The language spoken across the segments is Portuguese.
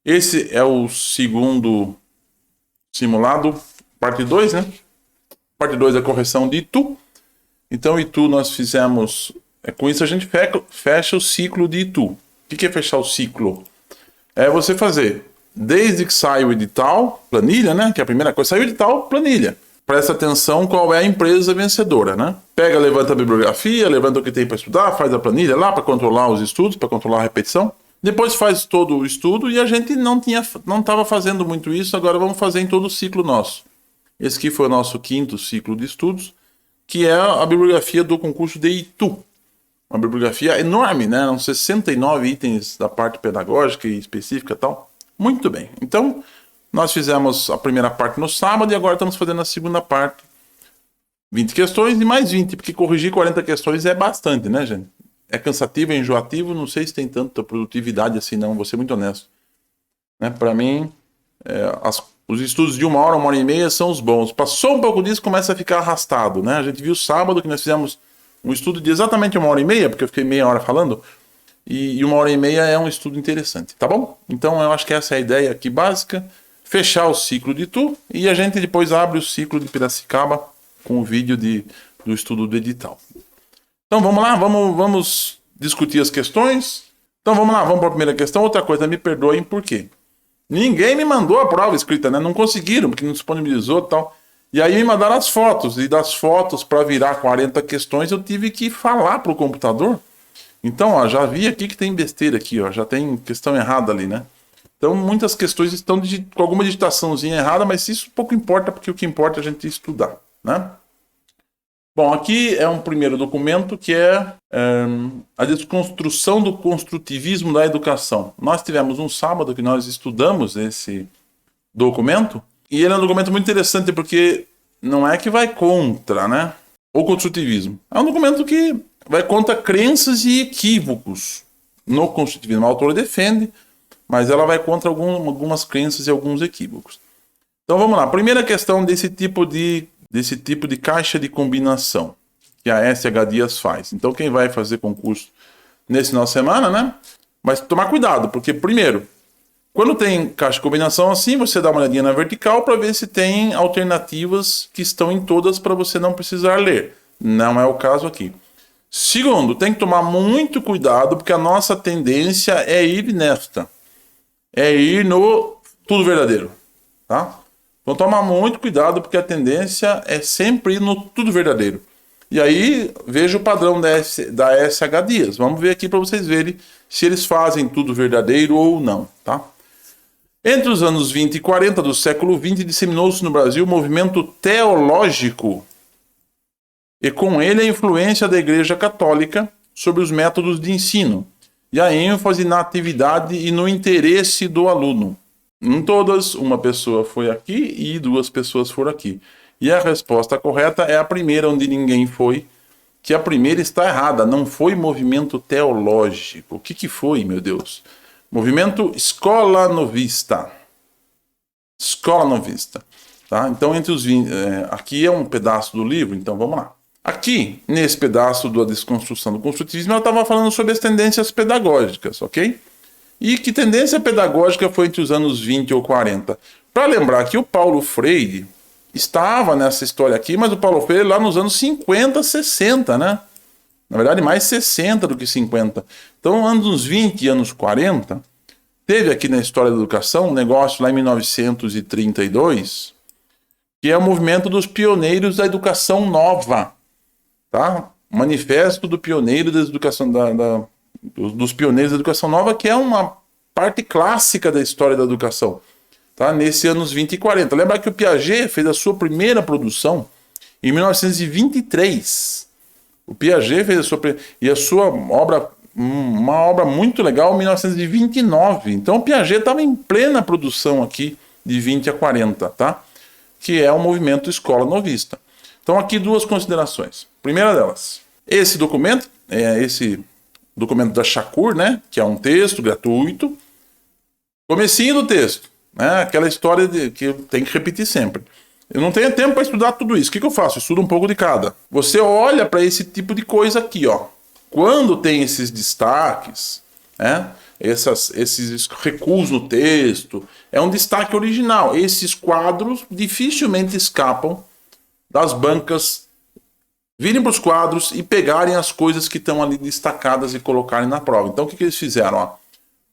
Esse é o segundo simulado, parte 2, né? Parte 2 é a correção de Itu. Então, Itu nós fizemos... com isso a gente fecha o ciclo de Itu. O que é fechar o ciclo? É você fazer, desde que sai o edital, planilha, né? Que é a primeira coisa. Saiu o edital, planilha. Presta atenção qual é a empresa vencedora, né? Pega, levanta a bibliografia, levanta o que tem para estudar, faz a planilha lá para controlar os estudos, para controlar a repetição. Depois faz todo o estudo e a gente não estava fazendo muito isso, agora vamos fazer em todo o ciclo nosso. Esse aqui foi o nosso 5º ciclo de estudos, que é a bibliografia do concurso de Itu. Uma bibliografia enorme, né? São 69 itens da parte pedagógica e específica e tal. Muito bem. Então, nós fizemos a primeira parte no sábado e agora estamos fazendo a segunda parte. 20 questões e mais 20, porque corrigir 40 questões é bastante, né, gente? É cansativo, é enjoativo, não sei se tem tanta produtividade assim, não, vou ser muito honesto. Né? Para mim, os estudos de 1 hora, 1 hora e meia são os bons. Passou um pouco disso, começa a ficar arrastado, né? A gente viu sábado que nós fizemos um estudo de exatamente 1 hora e meia, porque eu fiquei meia hora falando, e 1 hora e meia é um estudo interessante, tá bom? Então eu acho que essa é a ideia aqui básica, fechar o ciclo de Itu, e a gente depois abre o ciclo de Piracicaba com o vídeo do estudo do edital. Então vamos lá, vamos discutir as questões. Então vamos lá, vamos para a primeira questão. Outra coisa, me perdoem, por quê? Ninguém me mandou a prova escrita, né? Não conseguiram, porque não disponibilizou e tal. E aí me mandaram as fotos, e das fotos para virar 40 questões eu tive que falar para o computador. Então, ó, já vi aqui que tem besteira aqui, ó, já tem questão errada ali, né? Então muitas questões estão com alguma digitaçãozinha errada, mas isso pouco importa, porque o que importa é a gente estudar, né? Bom, aqui é um primeiro documento que é a desconstrução do construtivismo da educação. Nós tivemos um sábado que nós estudamos esse documento, e ele é um documento muito interessante porque não é que vai contra, né, o construtivismo. É um documento que vai contra crenças e equívocos no construtivismo. A autora defende, mas ela vai contra algumas crenças e alguns equívocos. Então vamos lá. Primeira questão desse tipo de caixa de combinação que a SH Dias faz. Então quem vai fazer concurso nesse final de semana, né? Mas tomar cuidado, porque primeiro, quando tem caixa de combinação assim, você dá uma olhadinha na vertical para ver se tem alternativas que estão em todas para você não precisar ler. Não é o caso aqui. Segundo, tem que tomar muito cuidado, porque a nossa tendência é ir nesta. É ir no tudo verdadeiro, tá? Então toma muito cuidado, porque a tendência é sempre ir no tudo verdadeiro. E aí veja o padrão da SH Dias. Vamos ver aqui para vocês verem se eles fazem tudo verdadeiro ou não, tá? Entre os anos 20 e 40 do século XX, disseminou-se no Brasil o movimento teológico e com ele a influência da Igreja Católica sobre os métodos de ensino e a ênfase na atividade e no interesse do aluno. Em todas, uma pessoa foi aqui e 2 pessoas foram aqui. E a resposta correta é a primeira, onde ninguém foi, que a primeira está errada. Não foi movimento teológico. O que foi, meu Deus? Movimento Escola Novista. Escola Novista. Tá? Então, entre os 20, aqui é um pedaço do livro, então vamos lá. Aqui, nesse pedaço da desconstrução do construtivismo, ela estava falando sobre as tendências pedagógicas, ok? E que tendência pedagógica foi entre os anos 20 ou 40? Para lembrar que o Paulo Freire estava nessa história aqui, mas o Paulo Freire lá nos anos 50, 60, né? Na verdade, mais 60 do que 50. Então, anos 20 e anos 40, teve aqui na história da educação um negócio lá em 1932, que é o movimento dos pioneiros da educação nova, tá? Manifesto do pioneiro da educação dos pioneiros da educação nova, que é uma parte clássica da história da educação, tá? Nesse anos 20 e 40. Lembra que o Piaget fez a sua primeira produção em 1923. O Piaget fez a sua obra, uma obra muito legal, em 1929. Então o Piaget estava em plena produção aqui de 20 a 40, tá? Que é o movimento Escola Novista. Então aqui 2 considerações. Primeira delas, esse documento da Chacur, né, que é um texto gratuito, comecinho do texto, né, aquela história que eu tenho que repetir sempre. Eu não tenho tempo para estudar tudo isso. O que eu faço? Eu estudo um pouco de cada. Você olha para esse tipo de coisa aqui, ó. Quando tem esses destaques, né, esses recuos no texto, é um destaque original. Esses quadros dificilmente escapam das bancas, virem para os quadros e pegarem as coisas que estão ali destacadas e colocarem na prova. Então, o que eles fizeram? Ó?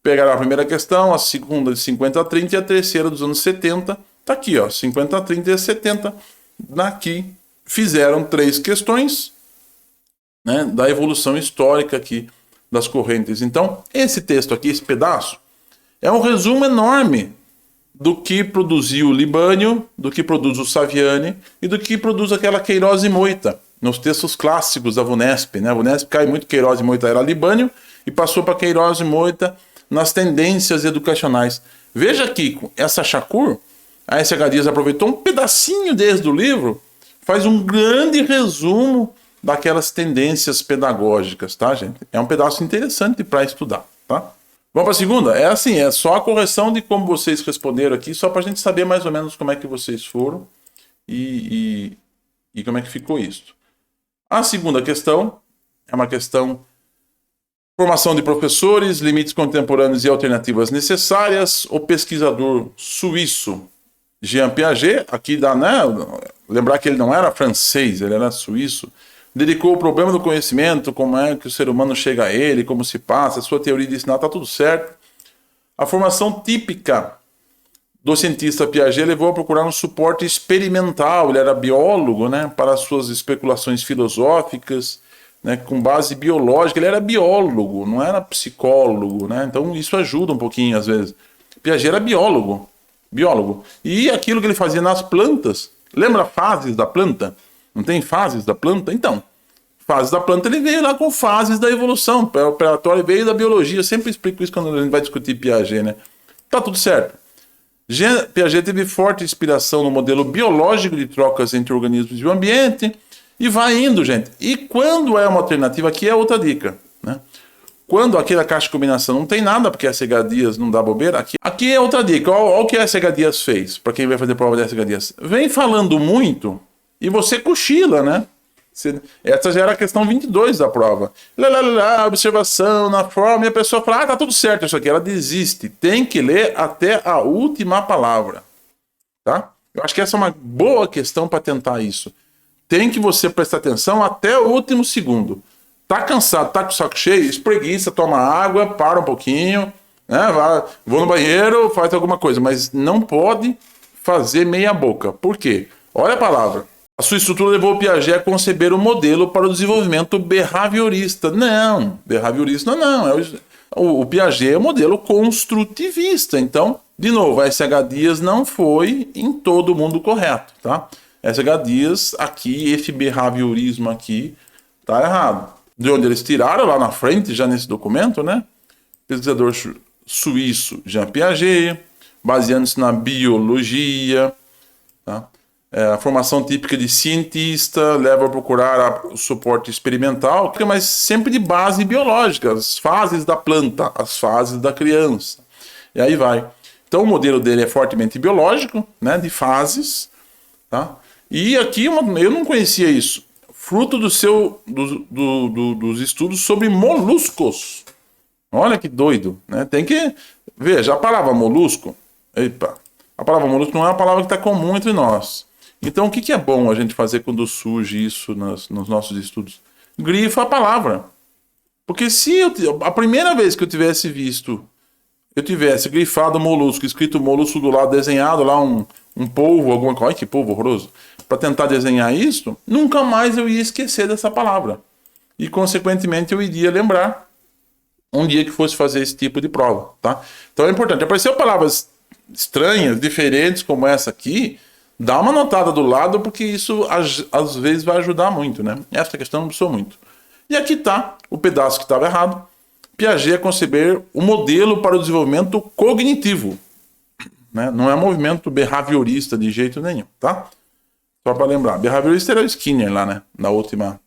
Pegaram a primeira questão, a segunda de 50 a 30 e a terceira dos anos 70. Tá aqui, ó, 50 a 30 e a 70. Daqui fizeram 3 questões, né, da evolução histórica aqui das correntes. Então, esse texto aqui, esse pedaço, é um resumo enorme do que produziu o Libânio, do que produz o Saviani e do que produz aquela Queiroz e Moita, nos textos clássicos da VUNESP. Né? A VUNESP cai muito, Queiroz e Moita era Libânio e passou para Queiroz e Moita nas tendências educacionais. Veja aqui, essa Chacur, a S.H. Dias aproveitou um pedacinho desde o livro, faz um grande resumo daquelas tendências pedagógicas, tá, gente? É um pedaço interessante para estudar, tá? Vamos para a segunda? É assim, é só a correção de como vocês responderam aqui, só para a gente saber mais ou menos como é que vocês foram e como é que ficou isso. A segunda questão é uma questão formação de professores, limites contemporâneos e alternativas necessárias. O pesquisador suíço Jean Piaget, aqui dá, né? Lembrar que ele não era francês, ele era suíço, dedicou o problema do conhecimento, como é que o ser humano chega a ele, como se passa, a sua teoria de ensinar, está tudo certo. A formação típica do cientista Piaget levou a procurar um suporte experimental, ele era biólogo, né, para suas especulações filosóficas, né, com base biológica, ele era biólogo, não era psicólogo, né, então isso ajuda um pouquinho às vezes. Piaget era biólogo, e aquilo que ele fazia nas plantas, lembra fases da planta? Não tem fases da planta? Então, fases da planta ele veio lá com fases da evolução, o operatório veio da biologia, eu sempre explico isso quando a gente vai discutir Piaget, né? Tá tudo certo. Piaget teve forte inspiração no modelo biológico de trocas entre organismos e o ambiente, e vai indo, gente. E quando é uma alternativa, aqui é outra dica, né? Quando aquela caixa de combinação não tem nada, porque a S.H. Dias não dá bobeira, aqui é outra dica. Olha o que a S.H. Dias fez, para quem vai fazer prova da S.H. Dias. Vem falando muito e você cochila, né? Essa já era a questão 22 da prova. Observação na forma, e a pessoa fala, tá tudo certo isso aqui. Ela desiste. Tem que ler até a última palavra. Tá? Eu acho que essa é uma boa questão para tentar isso. Tem que você prestar atenção até o último segundo. Tá cansado, tá com o saco cheio, espreguiça, toma água, para um pouquinho, né? Vou no banheiro, faz alguma coisa, mas não pode fazer meia boca. Por quê? Olha a palavra. A sua estrutura levou o Piaget a conceber um modelo para o desenvolvimento behaviorista. Não, behaviorista não. O Piaget é um modelo construtivista. Então, de novo, a S.H. Dias não foi em todo mundo correto, tá? S.H. Dias, aqui, esse behaviorismo aqui, tá errado. De onde eles tiraram, lá na frente, já nesse documento, né? Pesquisador suíço Jean Piaget, baseando-se na biologia, tá? A formação típica de cientista leva a procurar o suporte experimental, mas sempre de base biológica, as fases da planta, as fases da criança. E aí vai. Então o modelo dele é fortemente biológico, né, de fases, tá? E aqui eu não conhecia isso. Fruto dos estudos sobre moluscos. Olha que doido, né? Tem que... Veja, a palavra molusco... Epa, a palavra molusco não é uma palavra que está comum entre nós. Então, o que é bom a gente fazer quando surge isso nos nossos estudos? Grifa a palavra. Porque se a primeira vez que eu tivesse grifado molusco, escrito molusco do lado, desenhado lá um polvo, alguma coisa, ai que polvo horroroso, para tentar desenhar isso, nunca mais eu ia esquecer dessa palavra. E, consequentemente, eu iria lembrar um dia que fosse fazer esse tipo de prova, tá? Então é importante. Apareceu palavras estranhas, diferentes, como essa aqui, dá uma notada do lado, porque isso às vezes vai ajudar muito, né? Essa questão não precisou muito. E aqui tá o pedaço que estava errado. Piaget conceber o modelo para o desenvolvimento cognitivo, né? Não é movimento behaviorista de jeito nenhum, tá? Só para lembrar, behaviorista era o Skinner lá, né? Na última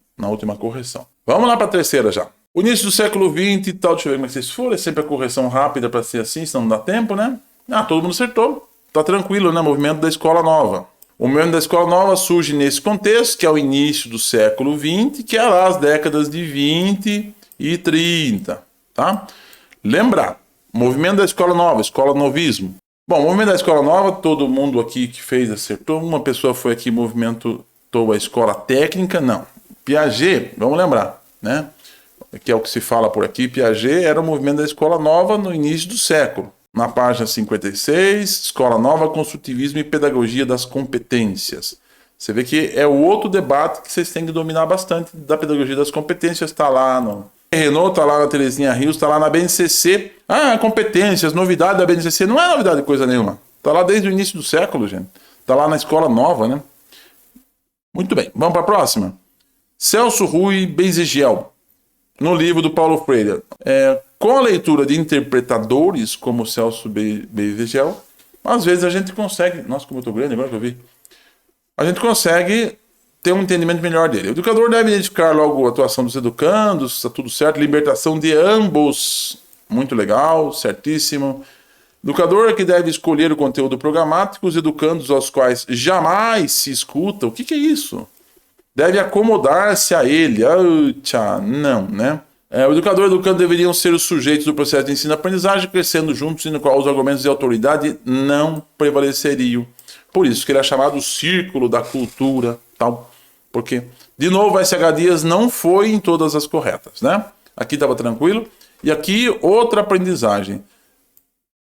correção. Vamos lá para a terceira já. O início do século XX e tal, deixa eu ver como é que vocês foram. É sempre a correção rápida para ser assim, senão não dá tempo, né? Ah, todo mundo acertou. Tá tranquilo, né? Movimento da Escola Nova. O movimento da Escola Nova surge nesse contexto, que é o início do século XX, que é lá as décadas de 20 e 30, tá? Lembrar, Movimento da escola nova, escola novismo. Bom, o movimento da escola nova, todo mundo aqui que fez acertou. Uma pessoa foi aqui, movimentou a escola técnica, não. Piaget, vamos lembrar, né? Que é o que se fala por aqui, Piaget era o movimento da escola nova no início do século. Na página 56, escola nova, construtivismo e pedagogia das competências. Você vê que é o outro debate que vocês têm que dominar bastante da pedagogia das competências, está lá no Renault, está lá na Terezinha Rios, está lá na BNCC. Ah, competências, novidade da BNCC. Não é novidade de coisa nenhuma. Está lá desde o início do século, gente. Está lá na escola nova, né? Muito bem, vamos para a próxima. Celso Rui Bezegel, no livro do Paulo Freire. Com a leitura de interpretadores como Celso Bezegel, às vezes a gente consegue... Nossa, como eu estou grande agora que eu vi. A gente consegue ter um entendimento melhor dele. O educador deve identificar logo a atuação dos educandos, está tudo certo, libertação de ambos, muito legal, certíssimo. O educador é que deve escolher o conteúdo programático, os educandos aos quais jamais se escuta. O que é isso? Deve acomodar-se a ele. Não, né? O educador e o educando deveriam ser os sujeitos do processo de ensino-aprendizagem, crescendo juntos e no qual os argumentos de autoridade não prevaleceriam. Por isso que ele é chamado círculo da cultura, tal. Porque, de novo, a SH Dias não foi em todas as corretas, né? Aqui estava tranquilo. E aqui, outra aprendizagem.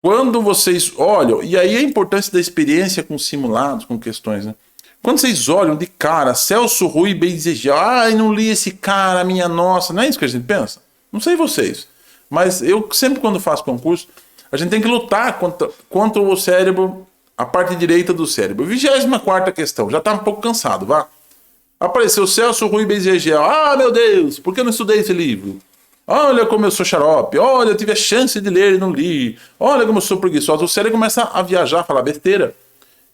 Quando vocês olham, e aí a importância da experiência com simulados, com questões, né? Quando vocês olham de cara, Celso Rui Bezegel, não li esse cara, minha nossa, não é isso que a gente pensa? Não sei vocês, mas eu sempre quando faço concurso, a gente tem que lutar contra o cérebro, a parte direita do cérebro. 24ª questão, já está um pouco cansado, vá. Apareceu Celso Rui Bezegel, meu Deus, por que eu não estudei esse livro? Olha como eu sou xarope, olha, eu tive a chance de ler e não li, olha como eu sou preguiçoso. O cérebro começa a viajar, a falar besteira,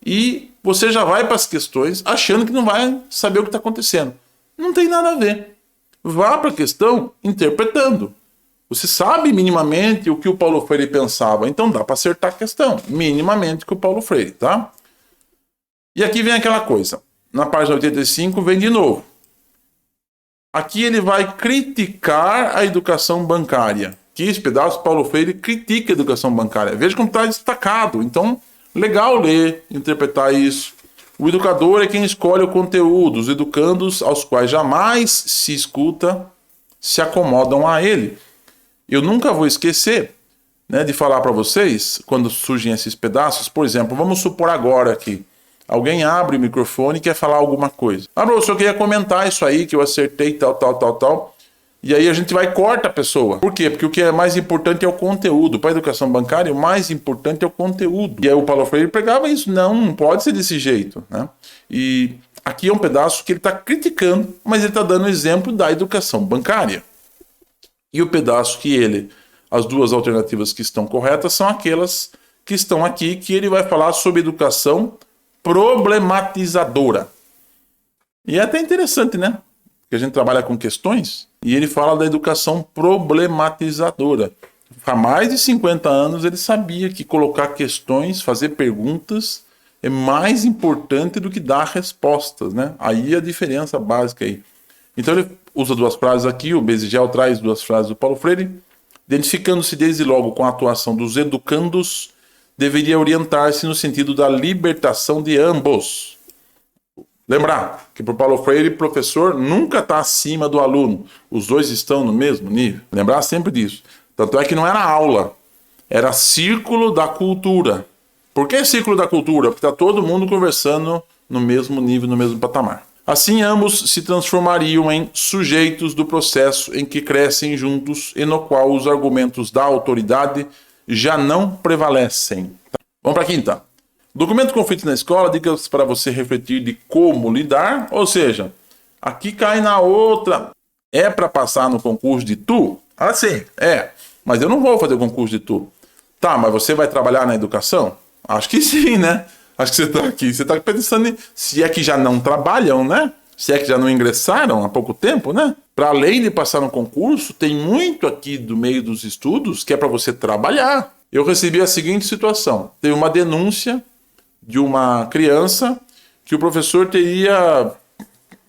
e você já vai para as questões achando que não vai saber o que está acontecendo. Não tem nada a ver. Vá para a questão interpretando. Você sabe minimamente o que o Paulo Freire pensava, então dá para acertar a questão, minimamente com o Paulo Freire, tá? E aqui vem aquela coisa, na página 85 vem de novo. Aqui ele vai criticar a educação bancária. Que esse pedaço, Paulo Freire critica a educação bancária. Veja como está destacado, então legal ler, interpretar isso. O educador é quem escolhe o conteúdo, os educandos aos quais jamais se escuta se acomodam a ele. Eu nunca vou esquecer, né, de falar para vocês, quando surgem esses pedaços, por exemplo, vamos supor agora que alguém abre o microfone e quer falar alguma coisa. Professor, eu queria comentar isso aí, que eu acertei, tal. E aí a gente vai e corta a pessoa. Por quê? Porque o que é mais importante é o conteúdo. Para a educação bancária, o mais importante é o conteúdo. E aí o Paulo Freire pregava isso. Não pode ser desse jeito, né? E aqui é um pedaço que ele está criticando, mas ele está dando exemplo da educação bancária. E o pedaço que as duas alternativas que estão corretas são aquelas que estão aqui, que ele vai falar sobre educação problematizadora. E é até interessante, né? Porque a gente trabalha com questões e ele fala da educação problematizadora. Há mais de 50 anos ele sabia que colocar questões, fazer perguntas é mais importante do que dar respostas, né? Aí a diferença básica aí. Então ele usa duas frases aqui, o Bezegel traz duas frases do Paulo Freire, identificando-se desde logo com a atuação dos educandos, deveria orientar-se no sentido da libertação de ambos. Lembrar que para o Paulo Freire, professor nunca está acima do aluno. Os dois estão no mesmo nível. Lembrar sempre disso. Tanto é que não era aula, era círculo da cultura. Por que círculo da cultura? Porque está todo mundo conversando no mesmo nível, no mesmo patamar. Assim, ambos se transformariam em sujeitos do processo em que crescem juntos e no qual os argumentos da autoridade já não prevalecem. Vamos para a quinta. Documento conflito na escola, dicas para você refletir de como lidar. Ou seja, aqui cai na outra. É para passar no concurso de tu? Sim. Mas eu não vou fazer o concurso de tu. Tá, mas você vai trabalhar na educação? Acho que sim, né? Acho que você está aqui. Você está pensando se é que já não trabalham, né? Se é que já não ingressaram há pouco tempo, né? Para além de passar no concurso, tem muito aqui do meio dos estudos que é para você trabalhar. Eu recebi a seguinte situação. Teve uma denúncia de uma criança que o professor teria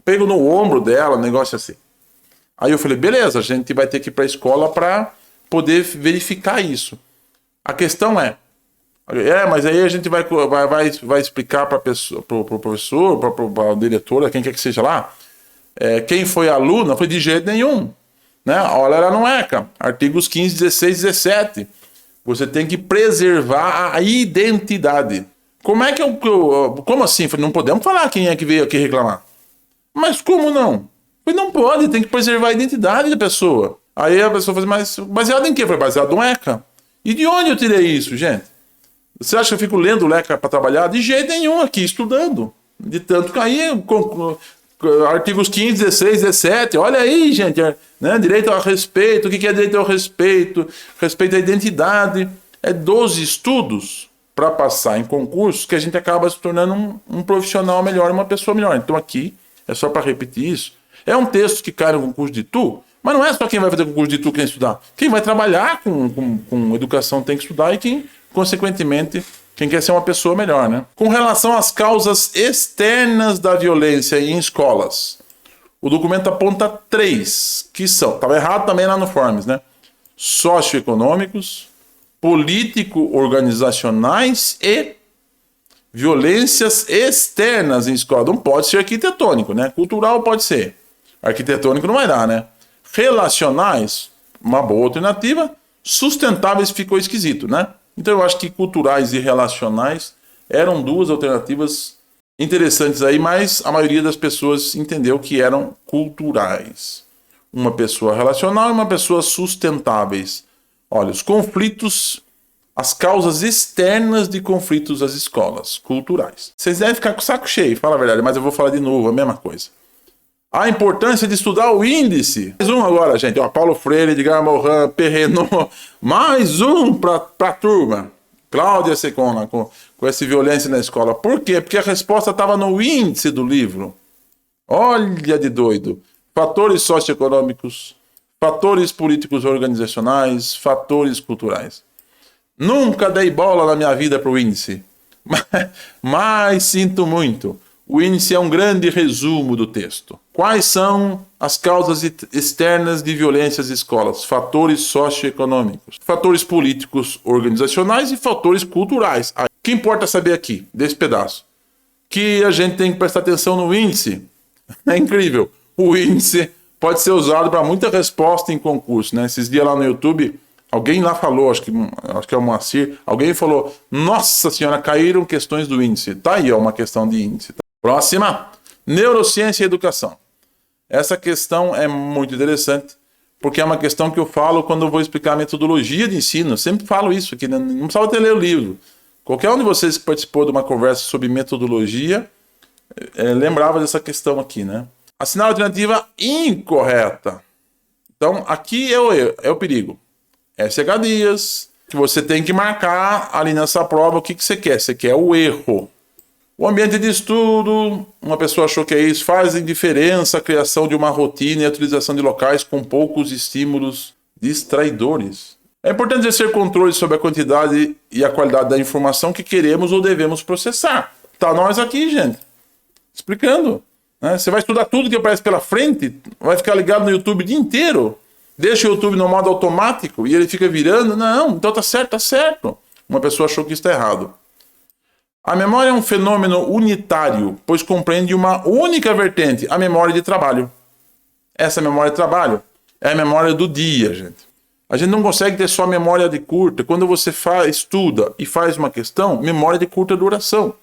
pego no ombro dela, um negócio assim. Aí eu falei, beleza, a gente vai ter que ir para a escola para poder verificar isso. A questão mas aí a gente vai explicar para o professor, para o diretor, quem quer que seja lá, quem foi aluna, foi de jeito nenhum. Né? Olha lá no ECA, artigos 15, 16, 17. Você tem que preservar a identidade. Como assim? Não podemos falar quem é que veio aqui reclamar. Mas como não? Não pode, tem que preservar a identidade da pessoa. Aí a pessoa fala, mas baseado em quê? Foi baseado no ECA. E de onde eu tirei isso, gente? Você acha que eu fico lendo o ECA para trabalhar? De jeito nenhum, aqui estudando. De tanto que aí, artigos 15, 16, 17, olha aí, gente, né? Direito ao respeito, o que é direito ao respeito? Respeito à identidade. É 12 estudos para passar em concursos que a gente acaba se tornando um profissional melhor, uma pessoa melhor. Então aqui, é só para repetir isso, é um texto que cai no concurso de ITU, mas não é só quem vai fazer concurso de ITU que tem que estudar. Quem vai trabalhar com educação tem que estudar e quem, consequentemente, quem quer ser uma pessoa melhor, né? Com relação às causas externas da violência em escolas, o documento aponta 3, que são, estava errado também lá no Forms, né? Socioeconômicos, político-organizacionais e violências externas em escola. Não pode ser arquitetônico, né? Cultural pode ser. Arquitetônico não vai dar, né? Relacionais, uma boa alternativa. Sustentáveis ficou esquisito, né? Então eu acho que culturais e relacionais eram 2 alternativas interessantes aí, mas a maioria das pessoas entendeu que eram culturais. Uma pessoa relacional e uma pessoa sustentáveis. Olha, os conflitos, as causas externas de conflitos às escolas, culturais. Vocês devem ficar com o saco cheio, fala a verdade, mas eu vou falar de novo, a mesma coisa. A importância de estudar o índice. Mais um agora, gente. Ó, Paulo Freire, Edgar Morin, Perrenot. Mais um para a turma. Cláudia Secona, com essa violência na escola. Por quê? Porque a resposta estava no índice do livro. Olha de doido. Fatores socioeconômicos, fatores políticos organizacionais, fatores culturais. Nunca dei bola na minha vida para o índice. Mas sinto muito. O índice é um grande resumo do texto. Quais são as causas externas de violência às escolas? Fatores socioeconômicos, fatores políticos organizacionais e fatores culturais. O que importa saber aqui, desse pedaço? Que a gente tem que prestar atenção no índice. É incrível. O índice pode ser usado para muita resposta em concurso, né? Esses dias lá no YouTube, alguém lá falou, acho que é o Moacir, alguém falou, nossa senhora, caíram questões do índice. Tá aí, ó, uma questão de índice. Próxima, neurociência e educação. Essa questão é muito interessante, porque é uma questão que eu falo quando eu vou explicar a metodologia de ensino. Eu sempre falo isso aqui, né? Não precisava ter lido o livro. Qualquer um de vocês que participou de uma conversa sobre metodologia, lembrava dessa questão aqui, né? Assinar a alternativa incorreta. Então, aqui é o perigo. SH-dias, que você tem que marcar ali nessa prova o que você quer. Você quer o erro. O ambiente de estudo, uma pessoa achou que é isso, fazem diferença a criação de uma rotina e a utilização de locais com poucos estímulos distraidores. É importante exercer controle sobre a quantidade e a qualidade da informação que queremos ou devemos processar. Tá nós aqui, gente, explicando. Né? Você vai estudar tudo que aparece pela frente, vai ficar ligado no YouTube o dia inteiro, deixa o YouTube no modo automático e ele fica virando. Não, então tá certo, tá certo. Uma pessoa achou que isso está errado. A memória é um fenômeno unitário, pois compreende uma única vertente, a memória de trabalho. Essa memória de trabalho é a memória do dia, gente. A gente não consegue ter só memória de curta. Quando você estuda e faz uma questão, memória de curta duração.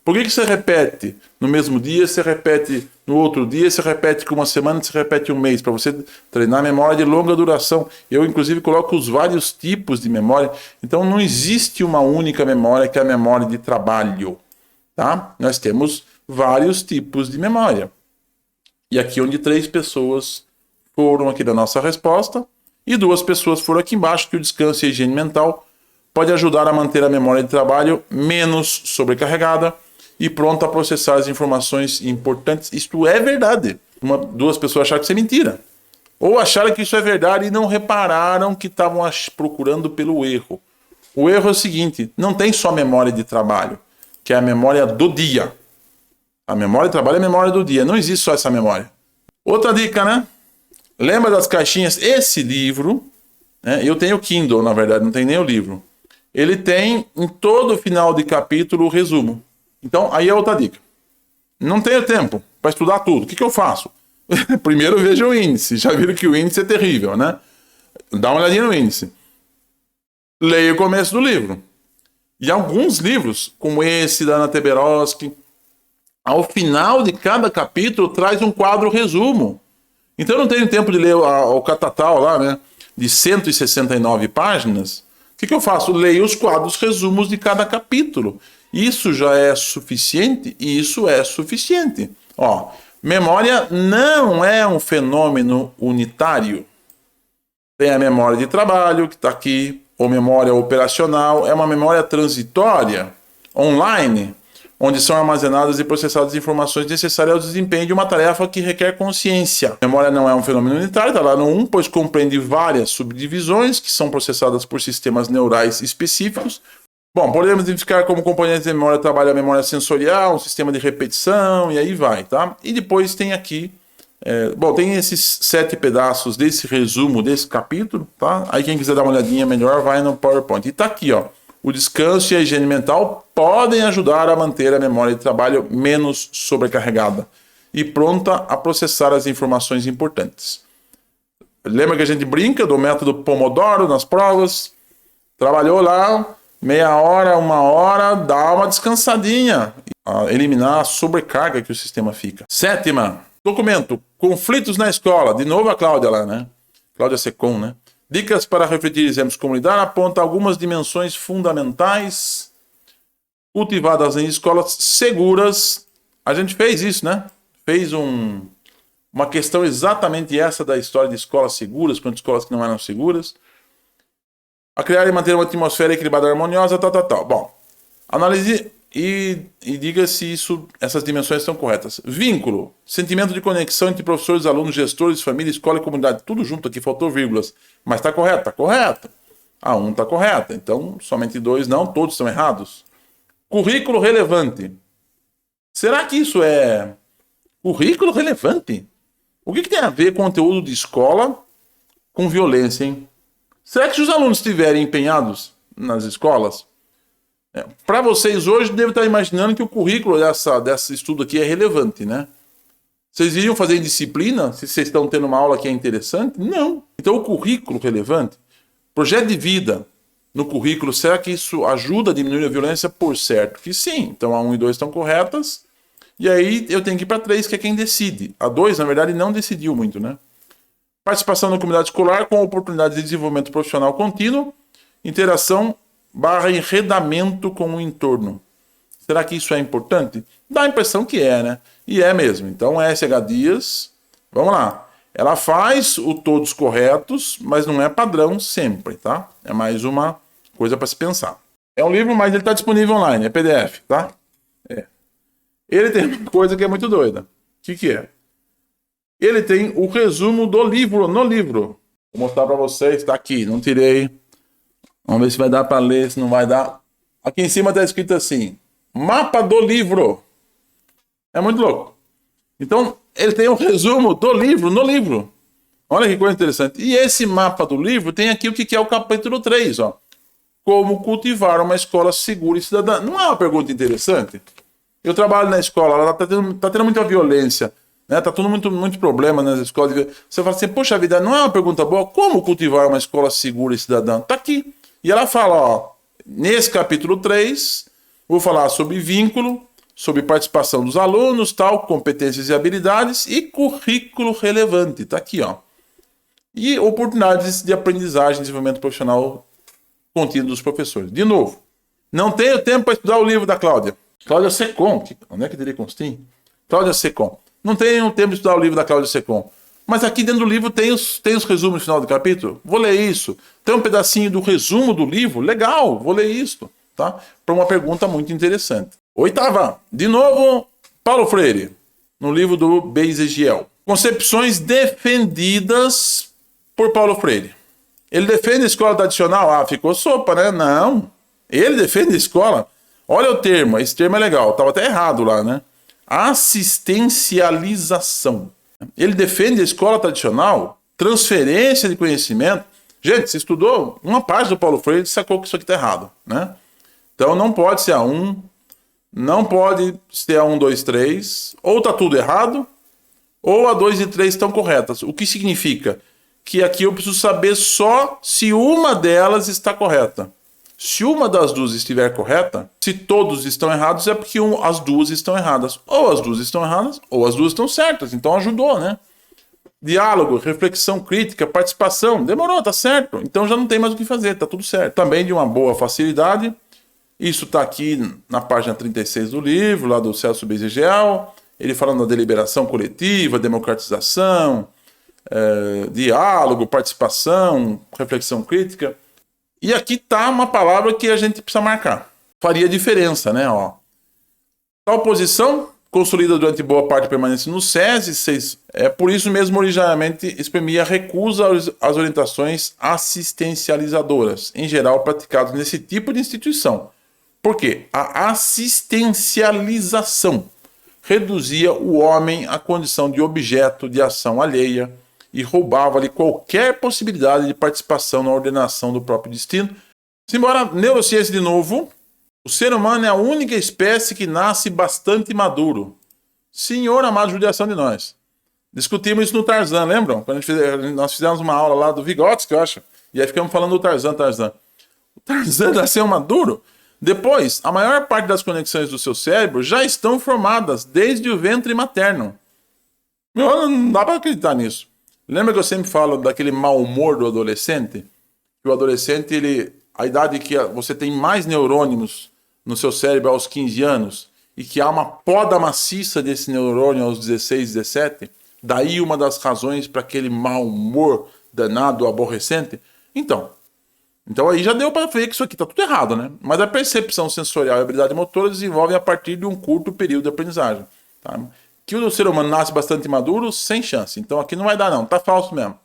Por que você repete no mesmo dia, você repete no outro dia, você repete com uma semana, você repete um mês, para você treinar memória de longa duração. Eu, inclusive, coloco os vários tipos de memória. Então, não existe uma única memória, que é a memória de trabalho. Tá? Nós temos vários tipos de memória. E aqui onde 3 pessoas foram aqui da nossa resposta, e 2 pessoas foram aqui embaixo, que o descanso e a higiene mental pode ajudar a manter a memória de trabalho menos sobrecarregada e pronta a processar as informações importantes. Isto é verdade. 2 pessoas acharam que isso é mentira. Ou acharam que isso é verdade e não repararam que estavam procurando pelo erro. O erro é o seguinte, não tem só memória de trabalho, que é a memória do dia. A memória de trabalho é a memória do dia, não existe só essa memória. Outra dica, né? Lembra das caixinhas? Esse livro, né? Eu tenho Kindle, na verdade, não tem nem o livro. ele tem em todo final de capítulo o resumo. Então, aí é outra dica. Não tenho tempo para estudar tudo. O que eu faço? Primeiro veja o índice. Já viram que o índice é terrível, né? Dá uma olhadinha no índice. Leia o começo do livro. E alguns livros, como esse da Ana Teberoski, ao final de cada capítulo traz um quadro resumo. Então eu não tenho tempo de ler o catatal lá, né? De 169 páginas. O que eu faço? Leio os quadros resumos de cada capítulo. Isso já é suficiente e isso é suficiente. Ó, memória não é um fenômeno unitário. Tem a memória de trabalho, que está aqui, ou memória operacional, é uma memória transitória, online, onde são armazenadas e processadas informações necessárias ao desempenho de uma tarefa que requer consciência. A memória não é um fenômeno unitário, está lá no 1, pois compreende várias subdivisões que são processadas por sistemas neurais específicos. Bom, podemos identificar como componentes de memória trabalha a memória sensorial, um sistema de repetição, e aí vai, tá? E depois tem aqui, tem esses 7 pedaços desse resumo desse capítulo, tá? Aí quem quiser dar uma olhadinha melhor, vai no PowerPoint. E tá aqui, ó. O descanso e a higiene mental podem ajudar a manter a memória de trabalho menos sobrecarregada e pronta a processar as informações importantes. Lembra que a gente brinca do método Pomodoro nas provas? Trabalhou lá, meia hora, 1 hora, dá uma descansadinha. Eliminar a sobrecarga que o sistema fica. 7ª, documento, conflitos na escola. De novo a Cláudia lá, né? Cláudia Secom, né? Dicas para refletir exemplos como lidar, aponta algumas dimensões fundamentais cultivadas em escolas seguras. A gente fez isso, né? Fez uma questão exatamente essa da história de escolas seguras, quanto escolas que não eram seguras. A criar e manter uma atmosfera equilibrada e harmoniosa, tal. Bom, analise e diga se essas dimensões estão corretas. Vínculo, sentimento de conexão entre professores, alunos, gestores, família, escola e comunidade. Tudo junto aqui, faltou vírgulas. Mas está correto? Está correto. A 1 está correta. Então, somente 2 não, todos estão errados. Currículo relevante. Será que isso é currículo relevante? O que tem a ver conteúdo de escola com violência, hein? Será que se os alunos estiverem empenhados nas escolas, para vocês hoje devem estar imaginando que o currículo desse estudo aqui é relevante, né? Vocês iriam fazer em disciplina se vocês estão tendo uma aula que é interessante? Não. Então o currículo relevante, projeto de vida no currículo, será que isso ajuda a diminuir a violência? Por certo que sim. Então a 1 e 2 estão corretas. E aí eu tenho que ir para 3, que é quem decide. A 2, na verdade, não decidiu muito, né? Participação na comunidade escolar com oportunidades de desenvolvimento profissional contínuo, interação / enredamento com o entorno. Será que isso é importante? Dá a impressão que é, né? E é mesmo. Então, SH Dias, vamos lá. Ela faz o todos corretos, mas não é padrão sempre, tá? É mais uma coisa para se pensar. É um livro, mas ele está disponível online, é PDF, tá? Ele tem uma coisa que é muito doida. O que é? Ele tem o resumo do livro, no livro. Vou mostrar para vocês, está aqui, não tirei. Vamos ver se vai dar para ler, se não vai dar. Aqui em cima está escrito assim, mapa do livro. É muito louco. Então, ele tem o resumo do livro, no livro. Olha que coisa interessante. E esse mapa do livro tem aqui o que é o capítulo 3, ó. Como cultivar uma escola segura e cidadã. Não é uma pergunta interessante? Eu trabalho na escola, ela tá tendo muita violência, né? Tá tendo muito problema nas escolas. Você fala assim, poxa vida, não é uma pergunta boa? Como cultivar uma escola segura e cidadã? Tá aqui. E ela fala, ó, nesse capítulo 3, vou falar sobre vínculo, sobre participação dos alunos, tal, competências e habilidades e currículo relevante. Tá aqui, ó. E oportunidades de aprendizagem e desenvolvimento profissional contido dos professores. De novo, não tenho tempo para estudar o livro da Cláudia. Cláudia Secom. Onde é que teria Constim? Cláudia Secom. Não tenho tempo de estudar o livro da Cláudia Secom. Mas aqui dentro do livro tem os resumos no final do capítulo. Vou ler isso. Tem um pedacinho do resumo do livro. Legal, vou ler isso. Tá? Para uma pergunta muito interessante. 8ª. De novo, Paulo Freire. No livro do Beis-Egiel. Concepções defendidas por Paulo Freire. Ele defende a escola tradicional? Ah, ficou sopa, né? Não. Ele defende a escola. Olha o termo, esse termo é legal, estava até errado lá, né? Assistencialização. Ele defende a escola tradicional, transferência de conhecimento. Gente, se estudou uma página do Paulo Freire, sacou que isso aqui está errado, né? Então não pode ser a 1, não pode ser a 1, 2, 3, ou tá tudo errado, ou a 2 e 3 estão corretas. O que significa que aqui eu preciso saber só se uma delas está correta. Se uma das duas estiver correta, se todos estão errados, é porque as duas estão erradas. Ou as duas estão erradas, ou as duas estão certas. Então ajudou, né? Diálogo, reflexão crítica, participação. Demorou, tá certo. Então já não tem mais o que fazer, tá tudo certo. Também de uma boa facilidade. Isso tá aqui na página 36 do livro, lá do Celso Bezergel. Ele falando da deliberação coletiva, democratização, diálogo, participação, reflexão crítica. E aqui tá uma palavra que a gente precisa marcar. Faria diferença, né? Ó. Tal posição consolida durante boa parte da permanência no SESI, por isso mesmo originalmente exprimia recusa às orientações assistencializadoras, em geral praticadas nesse tipo de instituição. Por quê? A assistencialização reduzia o homem à condição de objeto de ação alheia e roubava-lhe qualquer possibilidade de participação na ordenação do próprio destino. Embora neurociência de novo, o ser humano é a única espécie que nasce bastante maduro. Senhor amado, judiação de nós. Discutimos isso no Tarzan, lembram? Quando nós fizemos uma aula lá do Vygotsky, eu acho. E aí ficamos falando do Tarzan. O Tarzan nasceu maduro. Depois, a maior parte das conexões do seu cérebro já estão formadas desde o ventre materno. Não dá para acreditar nisso. Lembra que eu sempre falo daquele mau humor do adolescente? Que o adolescente, a idade que você tem mais neurônios no seu cérebro aos 15 anos e que há uma poda maciça desse neurônio aos 16, 17, daí uma das razões para aquele mau humor danado, aborrecente. Então aí já deu para ver que isso aqui está tudo errado, né? Mas a percepção sensorial e a habilidade motora desenvolvem a partir de um curto período de aprendizagem. Tá? Que o ser humano nasce bastante maduro, sem chance. Então aqui não vai dar não, tá falso mesmo.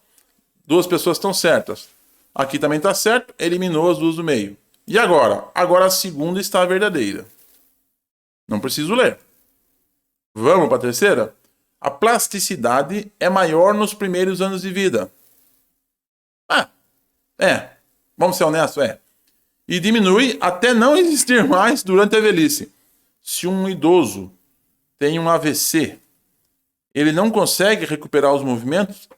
Duas pessoas estão certas. Aqui também está certo, eliminou as duas do meio. E agora? Agora a segunda está verdadeira. Não preciso ler. Vamos para a terceira? A plasticidade é maior nos primeiros anos de vida. Vamos ser honestos, E diminui até não existir mais durante a velhice. Se um idoso tem um AVC, ele não consegue recuperar os movimentos,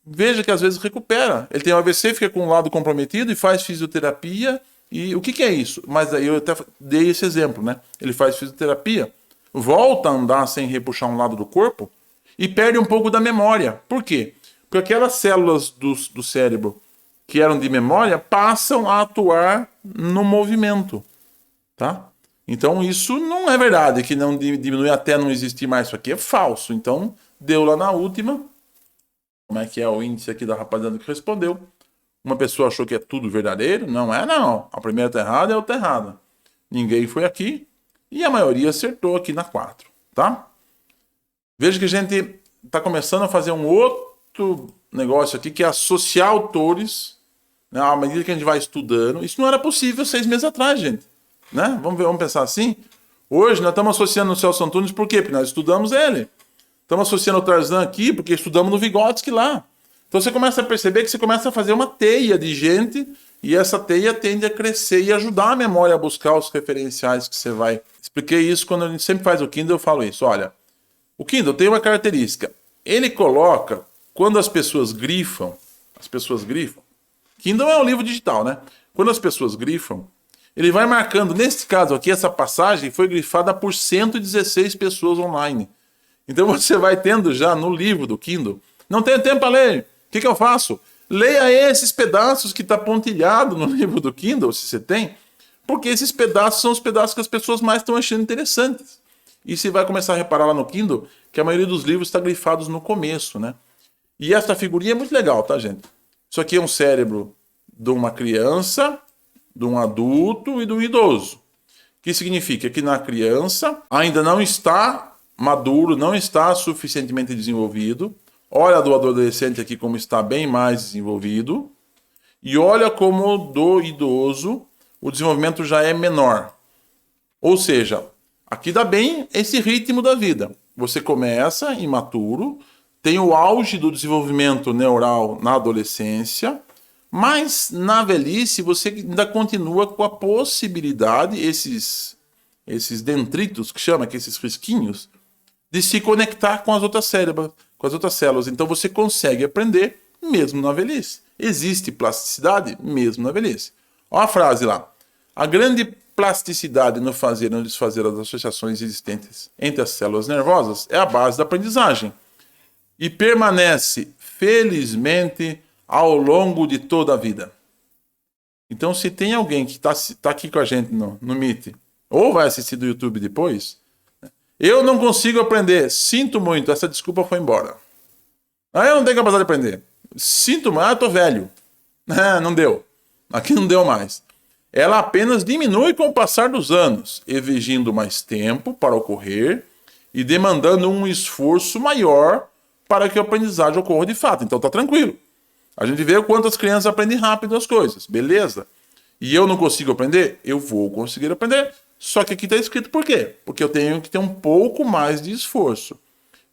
veja que às vezes recupera. Ele tem um AVC, fica com um lado comprometido e faz fisioterapia. E o que é isso? Mas aí eu até dei esse exemplo, né? Ele faz fisioterapia, volta a andar sem repuxar um lado do corpo e perde um pouco da memória. Por quê? Porque aquelas células do cérebro que eram de memória passam a atuar no movimento, tá? Então isso não é verdade, que não diminui até não existir mais. Isso aqui é falso. Então deu lá na última. Como é que é o índice aqui da rapaziada que respondeu? Uma pessoa achou que é tudo verdadeiro? Não é, não. A primeira tá errada, a outra tá errada. Ninguém foi aqui e a maioria acertou aqui na 4, tá? Veja que a gente está começando a fazer um outro negócio aqui, que é associar autores, né, à medida que a gente vai estudando. Isso não era possível 6 meses atrás, gente. Né? Vamos pensar assim? Hoje nós estamos associando o Celso Antunes por quê? Porque nós estudamos ele. Estamos associando o Tarzan aqui porque estudamos no Vygotsky lá. Então você começa a perceber que você começa a fazer uma teia de gente e essa teia tende a crescer e ajudar a memória a buscar os referenciais que você vai. Expliquei isso quando a gente sempre faz o Kindle, eu falo isso. Olha, o Kindle tem uma característica. Ele coloca, quando as pessoas grifam, Kindle é um livro digital, né? Quando as pessoas grifam, ele vai marcando, nesse caso aqui, essa passagem foi grifada por 116 pessoas online. Então você vai tendo já no livro do Kindle, não tenho tempo para ler, o que eu faço? Leia esses pedaços que está pontilhado no livro do Kindle, se você tem, porque esses pedaços são os pedaços que as pessoas mais estão achando interessantes. E você vai começar a reparar lá no Kindle que a maioria dos livros está grifados no começo, né? E essa figurinha é muito legal, tá, gente? Isso aqui é um cérebro de uma criança, de um adulto e de um idoso. Que significa que na criança ainda não está maduro, não está suficientemente desenvolvido. Olha do adolescente aqui como está bem mais desenvolvido. E olha como do idoso o desenvolvimento já é menor. Ou seja, aqui dá bem esse ritmo da vida. Você começa imaturo, tem o auge do desenvolvimento neural na adolescência, Mas na velhice você ainda continua com a possibilidade, esses dendritos que chama, que esses risquinhos, de se conectar com as outras células. Então você consegue aprender mesmo na velhice. Existe plasticidade mesmo na velhice. Olha a frase lá. A grande plasticidade no fazer e no desfazer das associações existentes entre as células nervosas é a base da aprendizagem e permanece, felizmente, ao longo de toda a vida. Então, se tem alguém que tá aqui com a gente no Meet, ou vai assistir do YouTube depois, eu não consigo aprender, sinto muito, essa desculpa foi embora. Eu não tenho capacidade de aprender. Sinto muito, eu tô velho. Não deu. Aqui não deu mais. Ela apenas diminui com o passar dos anos, exigindo mais tempo para ocorrer e demandando um esforço maior para que a aprendizagem ocorra de fato. Então tá tranquilo. A gente vê o quanto as crianças aprendem rápido as coisas, beleza? E eu não consigo aprender? Eu vou conseguir aprender. Só que aqui está escrito por quê? Porque eu tenho que ter um pouco mais de esforço.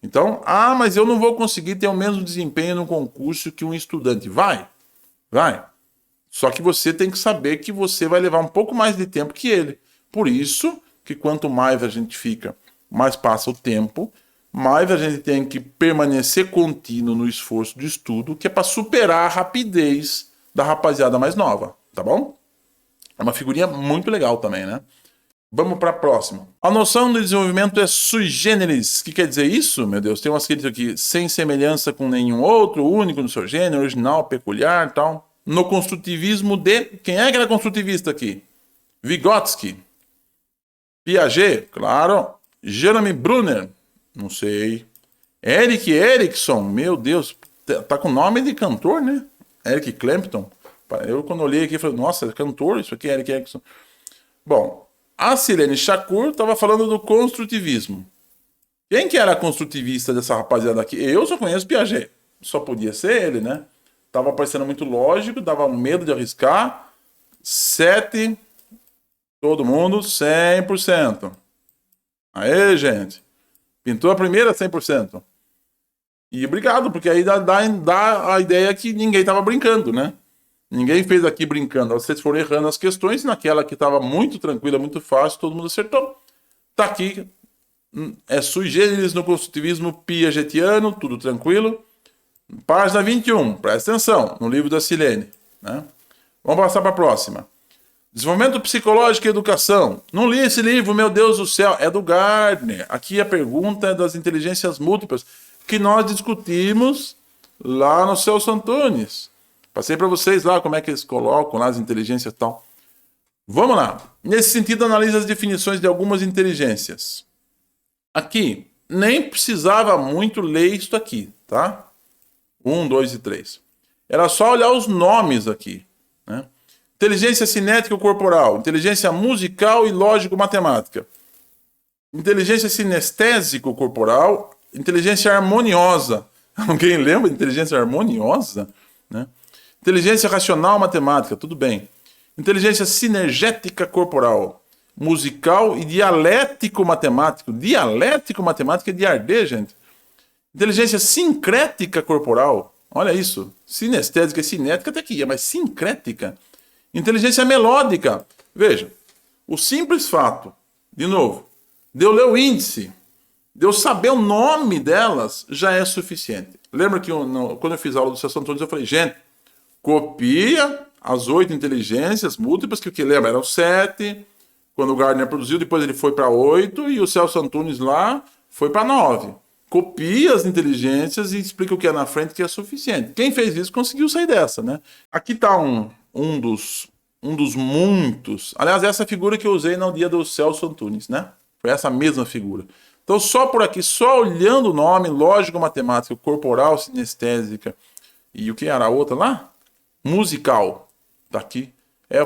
Então, mas eu não vou conseguir ter o mesmo desempenho no concurso que um estudante. Vai. Só que você tem que saber que você vai levar um pouco mais de tempo que ele. Por isso que quanto mais a gente fica, mais passa o tempo, mais a gente tem que permanecer contínuo no esforço de estudo, que é para superar a rapidez da rapaziada mais nova, tá bom? É uma figurinha muito legal também, né? Vamos para a próxima. A noção de desenvolvimento é sui generis. O que quer dizer isso? Meu Deus, tem uma escrita aqui. Sem semelhança com nenhum outro, único no seu gênero, original, peculiar e tal. No construtivismo de... Quem é que era construtivista aqui? Vygotsky. Piaget, claro. Jeremy Brunner, não sei. Erik Erikson, meu Deus, tá com nome de cantor, né? Eric Clapton. Eu quando olhei aqui, falei, nossa, é cantor, isso aqui é Erik Erikson. Bom, a Silene Shakur estava falando do construtivismo. Quem que era construtivista dessa rapaziada aqui? Eu só conheço Piaget. Só podia ser ele, né? Tava parecendo muito lógico, dava medo de arriscar. 7, todo mundo, 100%. Aê, gente. Pintou a primeira 100%. E obrigado, porque aí dá a ideia que ninguém tava brincando, né? Ninguém fez aqui brincando. Vocês foram errando as questões, naquela que estava muito tranquila, muito fácil, todo mundo acertou. Tá aqui, é sui generis no construtivismo piagetiano, tudo tranquilo. Página 21, presta atenção, no livro da Silene. Né? Vamos passar para a próxima. Desenvolvimento psicológico e educação. Não li esse livro, meu Deus do céu, é do Gardner. Aqui a pergunta é das inteligências múltiplas, que nós discutimos lá no Celso Antunes. Passei para vocês lá como é que eles colocam lá as inteligências e tal. Vamos lá. Nesse sentido, analisa as definições de algumas inteligências. Aqui, nem precisava muito ler isso aqui, tá? 1, 2 e 3. Era só olhar os nomes aqui. Né? Inteligência cinética corporal, inteligência musical e lógico-matemática. Inteligência sinestésico corporal, inteligência harmoniosa. Alguém lembra de inteligência harmoniosa? Né? Inteligência racional matemática, tudo bem. Inteligência sinergética corporal, musical e dialético matemático. Dialético matemático é de arder, gente. Inteligência sincrética corporal, olha isso. Sinestésica e cinética até que ia, mas sincrética. Inteligência melódica. Veja, o simples fato, de novo, de eu ler o índice, de eu saber o nome delas, já é suficiente. Lembra que quando eu fiz a aula do Celso Antunes, eu falei, gente, copia as 8 inteligências múltiplas, que lembra, eram 7, quando o Gardner produziu, depois ele foi para 8, e o Celso Antunes lá foi para 9. Copia as inteligências e explica o que é na frente, que é suficiente. Quem fez isso conseguiu sair dessa, né? Aqui está um dos muitos. Aliás, essa figura que eu usei no dia do Celso Antunes, né? Foi essa mesma figura. Então, só por aqui, só olhando o nome, lógico, matemática, corporal, sinestésica e o que era a outra lá? Musical. Tá aqui.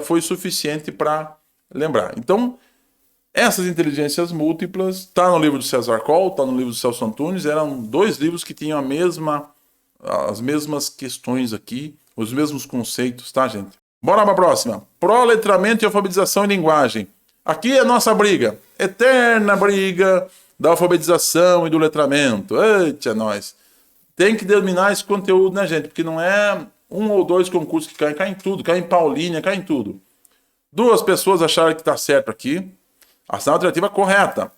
Foi suficiente para lembrar. Então, essas inteligências múltiplas, está no livro do César Coll, está no livro do Celso Antunes, eram 2 livros que tinham as mesmas questões aqui, os mesmos conceitos, tá, gente? Bora para a próxima. Proletramento e alfabetização em linguagem. Aqui é a nossa briga, eterna briga da alfabetização e do letramento. Eita, nós. Tem que dominar esse conteúdo, né, gente? Porque não é um ou dois concursos que caem em tudo, caem em Paulínia, caem em tudo. 2 pessoas acharam que está certo aqui. Ação alternativa correta.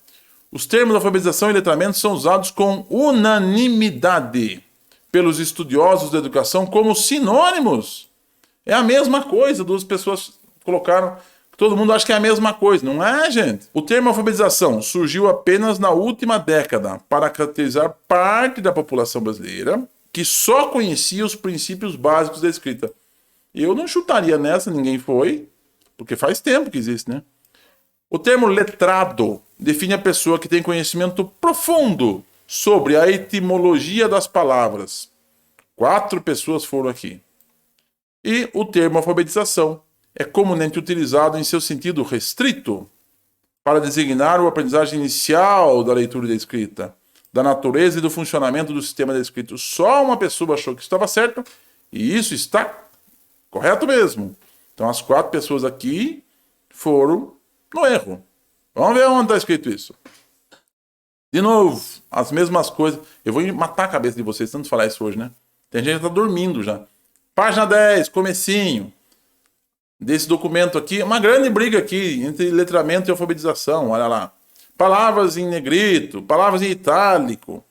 Os termos alfabetização e letramento são usados com unanimidade pelos estudiosos da educação como sinônimos. É a mesma coisa, 2 pessoas colocaram, todo mundo acha que é a mesma coisa. Não é, gente? O termo alfabetização surgiu apenas na última década para caracterizar parte da população brasileira que só conhecia os princípios básicos da escrita. Eu não chutaria nessa, ninguém foi, porque faz tempo que existe, né? O termo letrado define a pessoa que tem conhecimento profundo sobre a etimologia das palavras. 4 pessoas foram aqui. E o termo alfabetização é comumente utilizado em seu sentido restrito para designar a aprendizagem inicial da leitura e da escrita, da natureza e do funcionamento do sistema da escrita. Só uma pessoa achou que estava certo e isso está correto mesmo. Então as 4 pessoas aqui foram no erro. Vamos ver onde está escrito isso. De novo, as mesmas coisas. Eu vou matar a cabeça de vocês, tanto falar isso hoje, né? Tem gente que está dormindo já. Página 10, comecinho desse documento aqui. Uma grande briga aqui entre letramento e alfabetização. Olha lá. Palavras em negrito, palavras em itálico.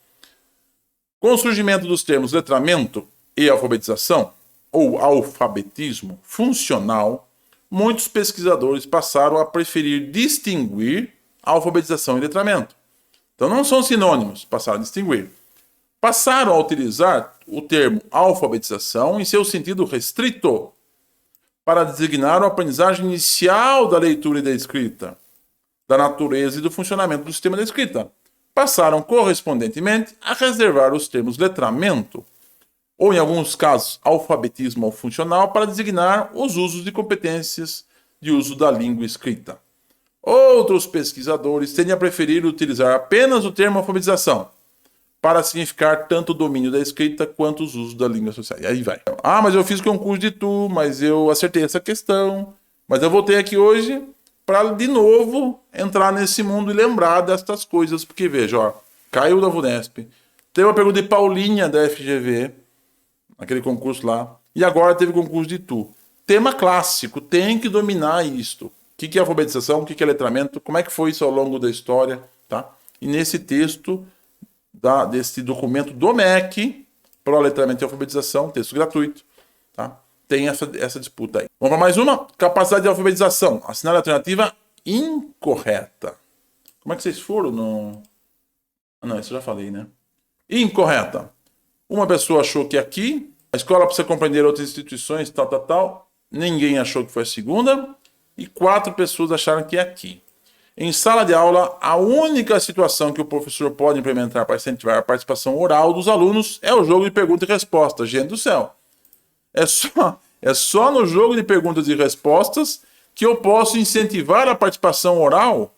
Com o surgimento dos termos letramento e alfabetização, ou alfabetismo funcional, muitos pesquisadores passaram a preferir distinguir a alfabetização e letramento. Então não são sinônimos, passaram a distinguir. Passaram a utilizar o termo alfabetização em seu sentido restrito para designar a aprendizagem inicial da leitura e da escrita, da natureza e do funcionamento do sistema da escrita. Passaram correspondentemente a reservar os termos letramento ou, em alguns casos, alfabetismo funcional, para designar os usos de competências de uso da língua escrita. Outros pesquisadores tendem a preferir utilizar apenas o termo alfabetização, para significar tanto o domínio da escrita quanto os usos da língua social. E aí vai. Ah, mas eu fiz concurso de ITU, mas eu acertei essa questão. Mas eu voltei aqui hoje para, de novo, entrar nesse mundo e lembrar destas coisas. Porque, veja, ó, caiu da VUNESP. Teve uma pergunta de Paulinha da FGV, aquele concurso lá, e agora teve concurso de ITU. Tema clássico, tem que dominar isto. O que é alfabetização, o que é letramento, como é que foi isso ao longo da história, tá? E nesse texto, desse documento do MEC, Pro Letramento e Alfabetização, texto gratuito, tá? Tem essa disputa aí. Vamos para mais uma? Capacidade de alfabetização. Assinar a alternativa incorreta. Como é que vocês foram no... Ah, não, isso eu já falei, né? Incorreta. Uma pessoa achou que aqui, a escola precisa compreender outras instituições, tal. Ninguém achou que foi a segunda. E 4 pessoas acharam que é aqui. Em sala de aula, a única situação que o professor pode implementar para incentivar a participação oral dos alunos é o jogo de pergunta e resposta. Gente do céu. É só no jogo de perguntas e respostas que eu posso incentivar a participação oral.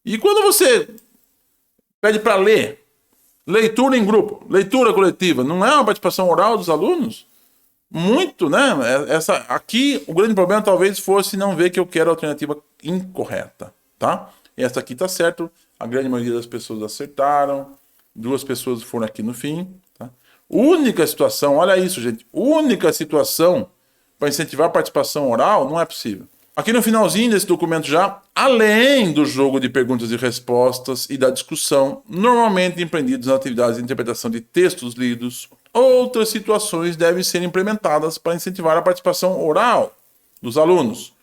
E quando você pede para ler, leitura em grupo, leitura coletiva, não é uma participação oral dos alunos? Muito, né? Aqui, o grande problema talvez fosse não ver que eu quero a alternativa incorreta, tá? Essa aqui tá certo, a grande maioria das pessoas acertaram, 2 pessoas foram aqui no fim, tá? Única situação, olha isso, gente, única situação para incentivar a participação oral não é possível. Aqui no finalzinho desse documento já, além do jogo de perguntas e respostas e da discussão, normalmente empreendidos nas atividades de interpretação de textos lidos, outras situações devem ser implementadas para incentivar a participação oral dos alunos.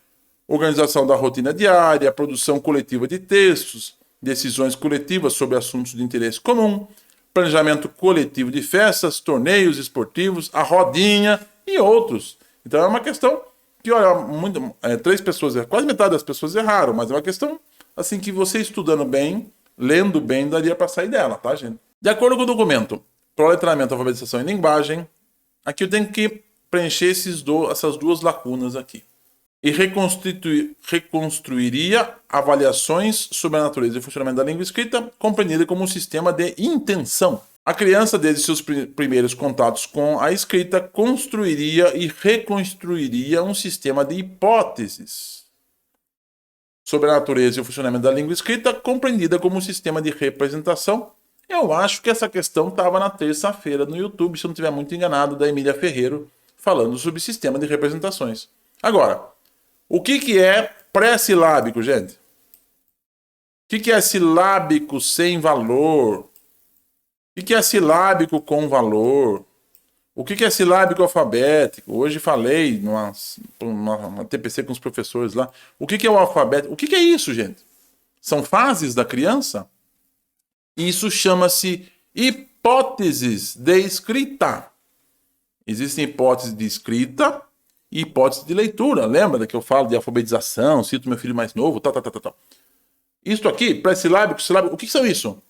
Organização da rotina diária, produção coletiva de textos, decisões coletivas sobre assuntos de interesse comum, planejamento coletivo de festas, torneios esportivos, a rodinha e outros. Então é uma questão que, olha, 3 pessoas, quase metade das pessoas erraram, mas é uma questão assim que você estudando bem, lendo bem, daria para sair dela, tá, gente? De acordo com o documento Pro Letramento, Alfabetização e Linguagem, aqui eu tenho que preencher essas 2 lacunas aqui. E reconstruiria avaliações sobre a natureza e funcionamento da língua escrita, compreendida como um sistema de intenção. A criança, desde seus primeiros contatos com a escrita, construiria e reconstruiria um sistema de hipóteses sobre a natureza e o funcionamento da língua escrita, compreendida como um sistema de representação. Eu acho que essa questão estava na terça-feira no YouTube, se eu não estiver muito enganado, da Emília Ferreiro, falando sobre sistema de representações. Agora, o que é pré-silábico, gente? O que é silábico sem valor? O que é silábico com valor? O que é silábico alfabético? Hoje falei numa TPC com os professores lá. O que é o alfabeto? O que é isso, gente? São fases da criança? Isso chama-se hipóteses de escrita. Existem hipóteses de escrita e hipóteses de leitura. Lembra que eu falo de alfabetização, cito meu filho mais novo, tal. Isso aqui, pré-silábico, silábico, o que são isso?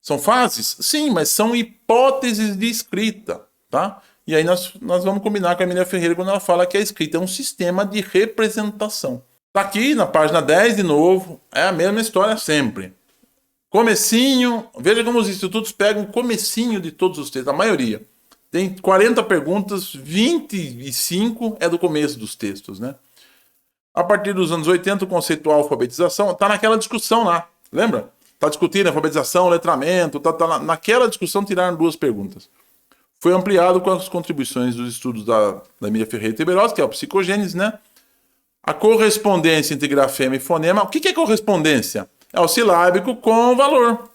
São fases? Sim, mas são hipóteses de escrita, tá? E aí nós vamos combinar com a Emília Ferreira quando ela fala que a escrita é um sistema de representação. Tá aqui na página 10 de novo, é a mesma história sempre. Comecinho, veja como os institutos pegam o comecinho de todos os textos, a maioria. Tem 40 perguntas, 25 é do começo dos textos, né? A partir dos anos 80, o conceitual alfabetização está naquela discussão lá, lembra? Está discutindo alfabetização, letramento, naquela discussão tiraram 2 perguntas. Foi ampliado com as contribuições dos estudos da Emília Ferreira Teberosa, que é o psicogênese, né? A correspondência entre grafema e fonema. O que é correspondência? É o silábico com valor.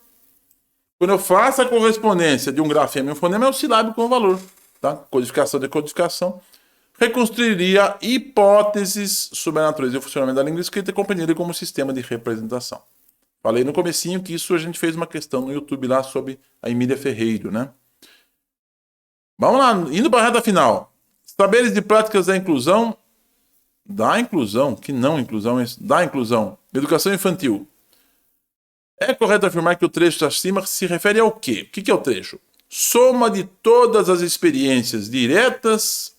Quando eu faço a correspondência de um grafema e um fonema, é o silábico com valor. Tá? Codificação, decodificação. Reconstruiria hipóteses sobre a natureza e o funcionamento da língua escrita e compreendida como sistema de representação. Falei no comecinho que isso a gente fez uma questão no YouTube lá sobre a Emília Ferreira, né? Vamos lá, indo para a reta final. Saberes de práticas da inclusão, educação infantil. É correto afirmar que o trecho acima se refere ao quê? O que é o trecho? Soma de todas as experiências diretas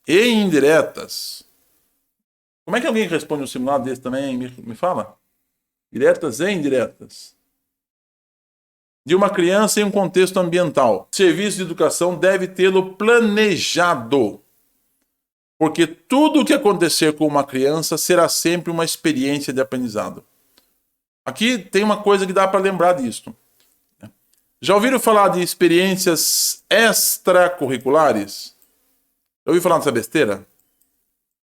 e indiretas. Como é que alguém responde um simulado desse também? Me fala. Diretas e indiretas. De uma criança em um contexto ambiental. O serviço de educação deve tê-lo planejado. Porque tudo o que acontecer com uma criança será sempre uma experiência de aprendizado. Aqui tem uma coisa que dá para lembrar disso. Já ouviram falar de experiências extracurriculares? Já ouviu falar dessa besteira?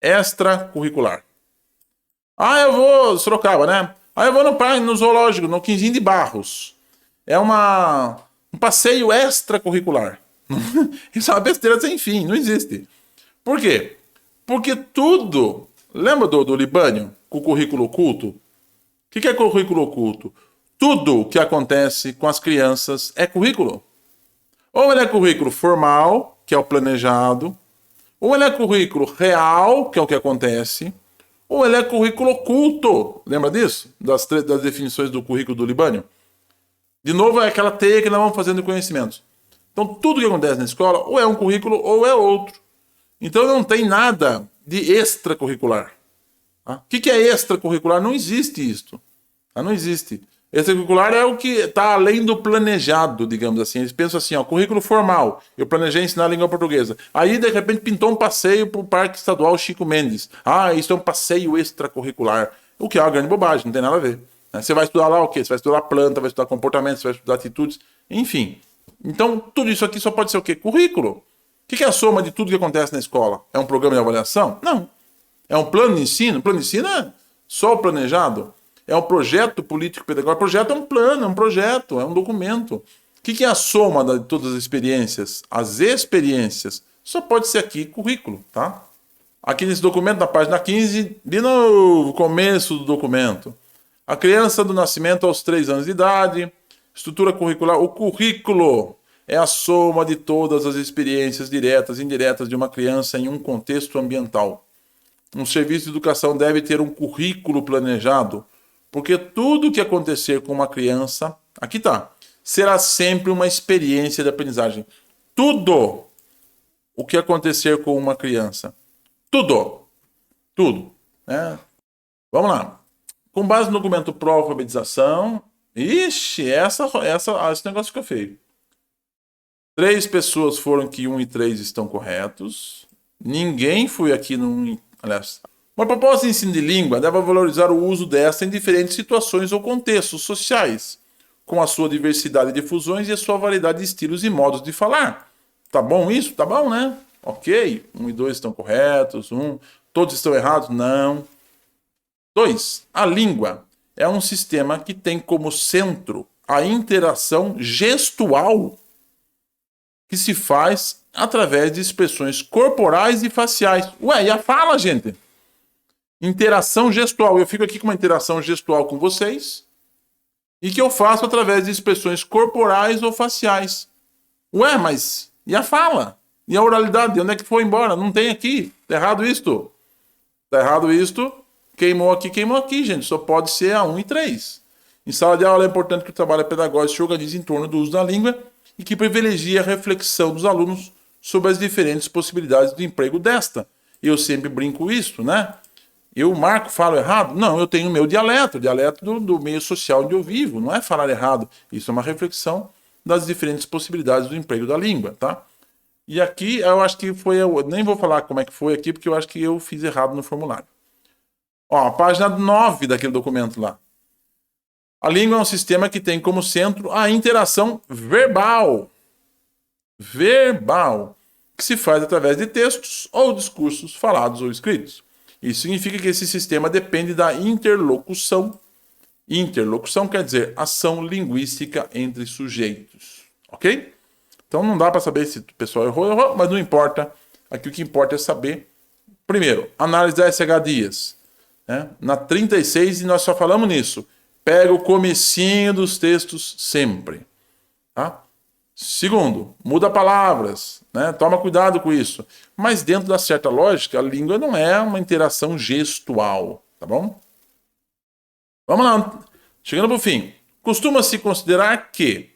Extracurricular. Eu vou, Sorocaba, né? Eu vou no zoológico, no Quinzinho de Barros. É um passeio extracurricular. Isso é uma besteira sem fim, não existe. Por quê? Porque tudo... Lembra do Libânio, com o currículo oculto? O que é currículo oculto? Tudo que acontece com as crianças é currículo. Ou ele é currículo formal, que é o planejado, ou ele é currículo real, que é o que acontece, ou ele é currículo oculto. Lembra disso? Das definições do currículo do Libânio? De novo, é aquela teia que nós vamos fazendo de conhecimentos. Então, tudo que acontece na escola, ou é um currículo, ou é outro. Então, não tem nada de extracurricular. O que é extracurricular? Não existe isto. Não existe. Extracurricular é o que está além do planejado, digamos assim. Eles pensam assim, currículo formal. Eu planejei ensinar a língua portuguesa. Aí, de repente, pintou um passeio para o Parque Estadual Chico Mendes. Isso é um passeio extracurricular. O que é uma grande bobagem, não tem nada a ver. Você vai estudar lá o quê? Você vai estudar planta, vai estudar comportamento, você vai estudar atitudes, enfim. Então, tudo isso aqui só pode ser o quê? Currículo. O que é a soma de tudo que acontece na escola? É um programa de avaliação? Não. É um plano de ensino? O plano de ensino é só o planejado. É um projeto político-pedagógico. Projeto é um plano, é um projeto, é um documento. O que é a soma de todas as experiências? As experiências só pode ser aqui currículo, tá? Aqui nesse documento, na página 15, de novo, começo do documento. A criança do nascimento aos 3 anos de idade, estrutura curricular. O currículo é a soma de todas as experiências diretas e indiretas de uma criança em um contexto ambiental. Um serviço de educação deve ter um currículo planejado, porque tudo que acontecer com uma criança, aqui está, será sempre uma experiência de aprendizagem. Tudo o que acontecer com uma criança. Tudo. Né? Vamos lá. Com base no documento pró-alfabetização, esse negócio fica feio. 3 pessoas foram que 1 e 3 estão corretos. Ninguém foi aqui no 1. Aliás, uma proposta de ensino de língua deve valorizar o uso desta em diferentes situações ou contextos sociais, com a sua diversidade de fusões e a sua variedade de estilos e modos de falar. Tá bom isso? Tá bom, né? Ok, 1 e 2 estão corretos, todos estão errados? Não. 2. A língua é um sistema que tem como centro a interação gestual que se faz através de expressões corporais e faciais. Ué, e a fala, gente? Interação gestual. Eu fico aqui com uma interação gestual com vocês e que eu faço através de expressões corporais ou faciais. Ué, mas e a fala? E a oralidade? Onde é que foi embora? Não tem aqui. Tá errado isto? Tá errado isto? Queimou aqui, gente. Só pode ser a 1 e 3. Em sala de aula é importante que o trabalho pedagógico se organize em torno do uso da língua e que privilegie a reflexão dos alunos sobre as diferentes possibilidades do emprego desta. Eu sempre brinco isso, né? Eu, Marco, falo errado? Não, eu tenho o meu dialeto, do meio social onde eu vivo. Não é falar errado. Isso é uma reflexão das diferentes possibilidades do emprego da língua, tá? E aqui eu acho que foi... Eu nem vou falar como é que foi aqui, porque eu acho que eu fiz errado no formulário. Ó, a página 9 daquele documento lá. A língua é um sistema que tem como centro a interação verbal. Verbal. Que se faz através de textos ou discursos falados ou escritos. Isso significa que esse sistema depende da interlocução. Interlocução quer dizer ação linguística entre sujeitos. Ok? Então não dá para saber se o pessoal errou, mas não importa. Aqui o que importa é saber. Primeiro, análise da SH Dias. Né? Na 36, e nós só falamos nisso. Pega o comecinho dos textos sempre. Tá? Segundo, muda palavras. Né? Toma cuidado com isso. Mas dentro da certa lógica, a língua não é uma interação gestual. Tá bom? Vamos lá. Chegando para o fim. Costuma-se considerar que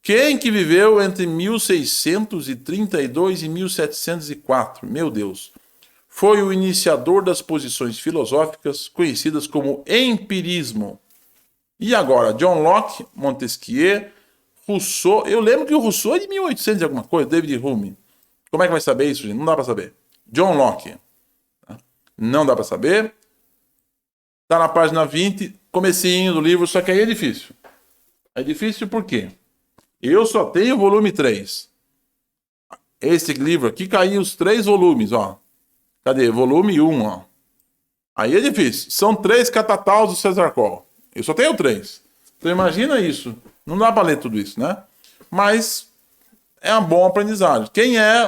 quem que viveu entre 1632 e 1704, meu Deus, foi o iniciador das posições filosóficas conhecidas como empirismo. E agora, John Locke, Montesquieu, Rousseau. Eu lembro que o Rousseau é de 1800 e alguma coisa, David Hume. Como é que vai saber isso, gente? Não dá para saber. John Locke. Não dá para saber. Está na página 20, comecinho do livro, só que aí é difícil. É difícil por quê? Eu só tenho o volume 3. Esse livro aqui caiu os 3 volumes, ó. Cadê? Volume 1, ó. Aí é difícil. São 3 catataus do César Coll. Eu só tenho 3. Então imagina isso. Não dá para ler tudo isso, né? Mas é um bom aprendizagem. Quem é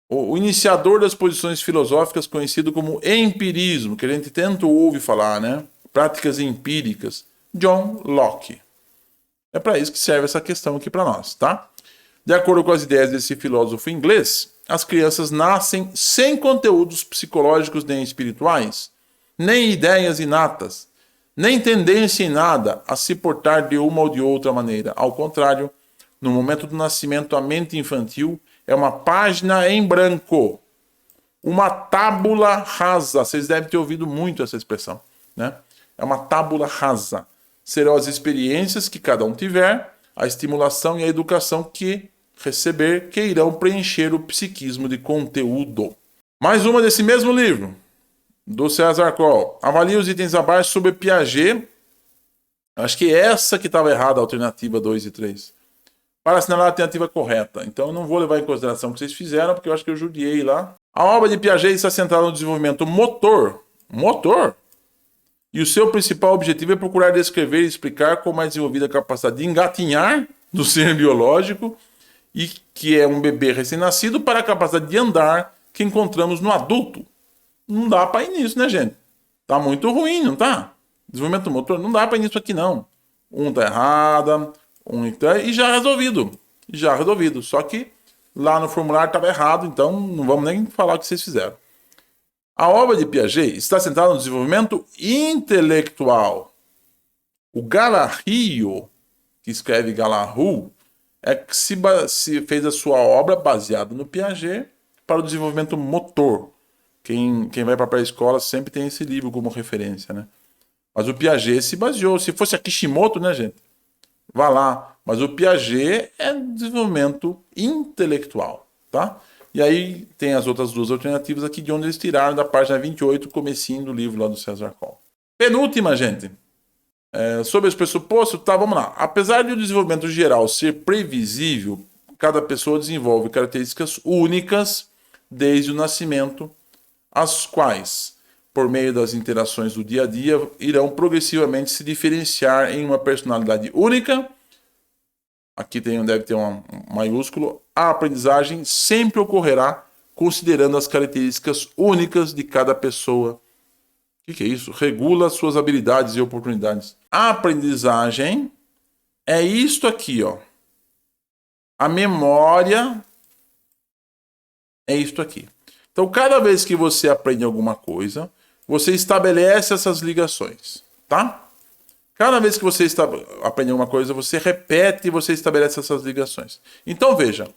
o iniciador das posições filosóficas conhecido como empirismo, que a gente tanto ouve falar, né? Práticas empíricas. John Locke. É para isso que serve essa questão aqui para nós, tá? De acordo com as ideias desse filósofo inglês, as crianças nascem sem conteúdos psicológicos nem espirituais, nem ideias inatas, nem tendência em nada a se portar de uma ou de outra maneira. Ao contrário, no momento do nascimento, a mente infantil é uma página em branco, uma tábula rasa. Vocês devem ter ouvido muito essa expressão, né? É uma tábula rasa. Serão as experiências que cada um tiver, a estimulação e a educação que receber, que irão preencher o psiquismo de conteúdo. Mais uma desse mesmo livro, do César Coll. Avalie os itens abaixo sobre Piaget. Acho que essa que estava errada, a alternativa 2 e 3. Para assinalar a alternativa correta. Então eu não vou levar em consideração o que vocês fizeram, porque eu acho que eu judiei lá. A obra de Piaget está centrada no desenvolvimento motor. Motor? E o seu principal objetivo é procurar descrever e explicar como é desenvolvida a capacidade de engatinhar do ser biológico, e que é um bebê recém-nascido, para a capacidade de andar que encontramos no adulto. Não dá para ir nisso, né, gente? Tá muito ruim, não tá? Desenvolvimento motor, não dá para ir nisso aqui, não. Um tá errada, e já resolvido. Já resolvido. Só que lá no formulário estava errado, então não vamos nem falar o que vocês fizeram. A obra de Piaget está centrada no desenvolvimento intelectual. O Galarrio, que escreve Galarru, é que se fez a sua obra baseada no Piaget para o desenvolvimento motor. Quem vai para a pré-escola sempre tem esse livro como referência, né? Mas o Piaget se baseou. Se fosse a Kishimoto, né, gente? Vá lá. Mas o Piaget é desenvolvimento intelectual, tá? E aí tem as outras 2 alternativas aqui de onde eles tiraram da página 28, comecinho do livro lá do César Coll. Penúltima, gente. Sobre esse pressuposto, tá, vamos lá. Apesar de o desenvolvimento geral ser previsível, cada pessoa desenvolve características únicas desde o nascimento, as quais, por meio das interações do dia a dia, irão progressivamente se diferenciar em uma personalidade única. Aqui deve ter um maiúsculo. A aprendizagem sempre ocorrerá considerando as características únicas de cada pessoa. O que é isso? Regula suas habilidades e oportunidades. A aprendizagem é isto aqui, ó. A memória é isto aqui. Então, cada vez que você aprende alguma coisa, você estabelece essas ligações, tá? Cada vez que você aprende alguma coisa, você repete e você estabelece essas ligações. Então, veja.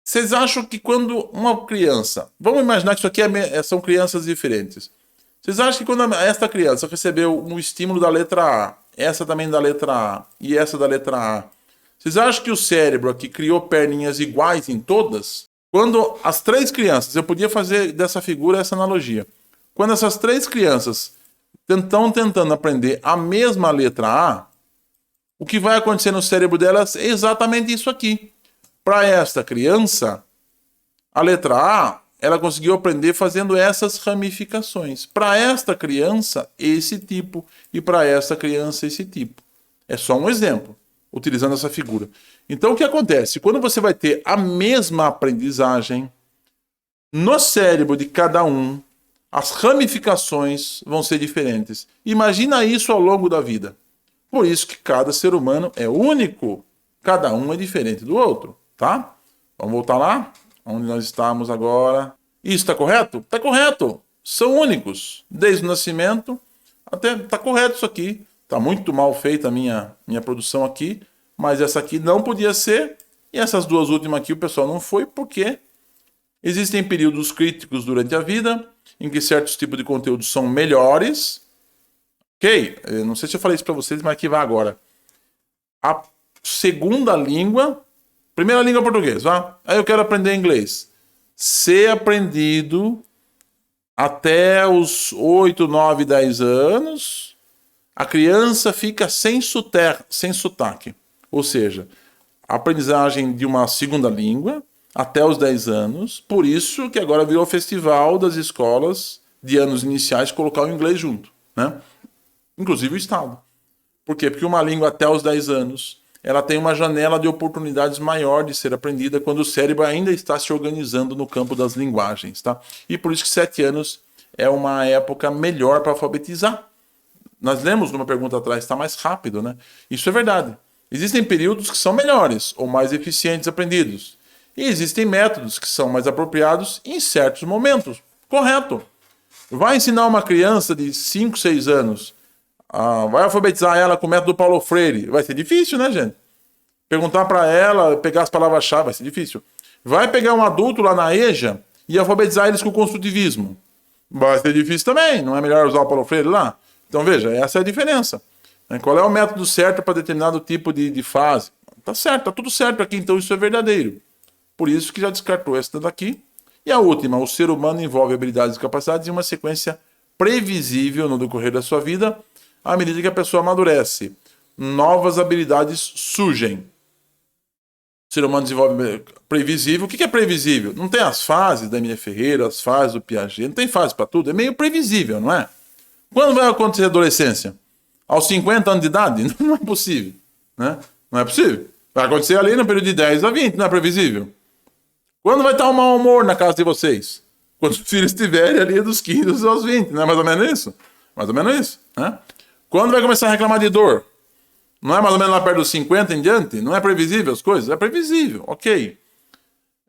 Vocês acham que quando uma criança... Vamos imaginar que isso aqui são crianças diferentes. Vocês acham que quando esta criança recebeu um estímulo da letra A, essa também da letra A e essa da letra A, vocês acham que o cérebro aqui criou perninhas iguais em todas? Quando as três crianças... Eu podia fazer dessa figura essa analogia. Quando essas três crianças estão tentando aprender a mesma letra A, o que vai acontecer no cérebro delas é exatamente isso aqui. Para esta criança, a letra A, ela conseguiu aprender fazendo essas ramificações. Para esta criança, esse tipo. E para esta criança, esse tipo. É só um exemplo, utilizando essa figura. Então, o que acontece? Quando você vai ter a mesma aprendizagem, no cérebro de cada um, as ramificações vão ser diferentes. Imagina isso ao longo da vida. Por isso que cada ser humano é único. Cada um é diferente do outro. Tá? Vamos voltar lá? Onde nós estamos agora. Isso está correto? Está correto. São únicos. Desde o nascimento até... Está correto isso aqui. Está muito mal feita a minha produção aqui. Mas essa aqui não podia ser. E essas duas últimas aqui o pessoal não foi porque existem períodos críticos durante a vida em que certos tipos de conteúdos são melhores. Ok? Eu não sei se eu falei isso para vocês, mas aqui vai agora. A segunda língua... Primeira língua português, tá? Aí eu quero aprender inglês. Ser aprendido até os 8, 9, 10 anos, a criança fica sem sotaque. Ou seja, a aprendizagem de uma segunda língua até os 10 anos. Por isso que agora virou festival das escolas de anos iniciais colocar o inglês junto, né? Inclusive o Estado. Por quê? Porque uma língua até os 10 anos... ela tem uma janela de oportunidades maior de ser aprendida quando o cérebro ainda está se organizando no campo das linguagens, tá? E por isso que 7 anos é uma época melhor para alfabetizar. Nós lemos numa pergunta atrás, está mais rápido, né? Isso é verdade. Existem períodos que são melhores ou mais eficientes aprendidos. E existem métodos que são mais apropriados em certos momentos. Correto. Vai ensinar uma criança de 5, 6 anos... vai alfabetizar ela com o método Paulo Freire. Vai ser difícil, né, gente? Perguntar para ela, pegar as palavras-chave, vai ser difícil. Vai pegar um adulto lá na EJA e alfabetizar eles com o construtivismo. Vai ser difícil também. Não é melhor usar o Paulo Freire lá? Então, veja, essa é a diferença. Qual é o método certo para determinado tipo de fase? Tá certo, tá tudo certo aqui, então isso é verdadeiro. Por isso que já descartou essa daqui. E a última, o ser humano envolve habilidades e capacidades em uma sequência previsível no decorrer da sua vida, à medida que a pessoa amadurece. Novas habilidades surgem. O ser humano desenvolve previsível. O que é previsível? Não tem as fases da Emília Ferreira, as fases do Piaget. Não tem fase para tudo. É meio previsível, não é? Quando vai acontecer a adolescência? Aos 50 anos de idade? Não é possível. Né? Não é possível. Vai acontecer ali no período de 10 a 20. Não é previsível. Quando vai estar o mau humor na casa de vocês? Quando os filhos estiverem ali dos 15 aos 20. Não é mais ou menos isso? Mais ou menos isso. Né? Quando vai começar a reclamar de dor? Não é mais ou menos lá perto dos 50 em diante? Não é previsível as coisas? É previsível, ok.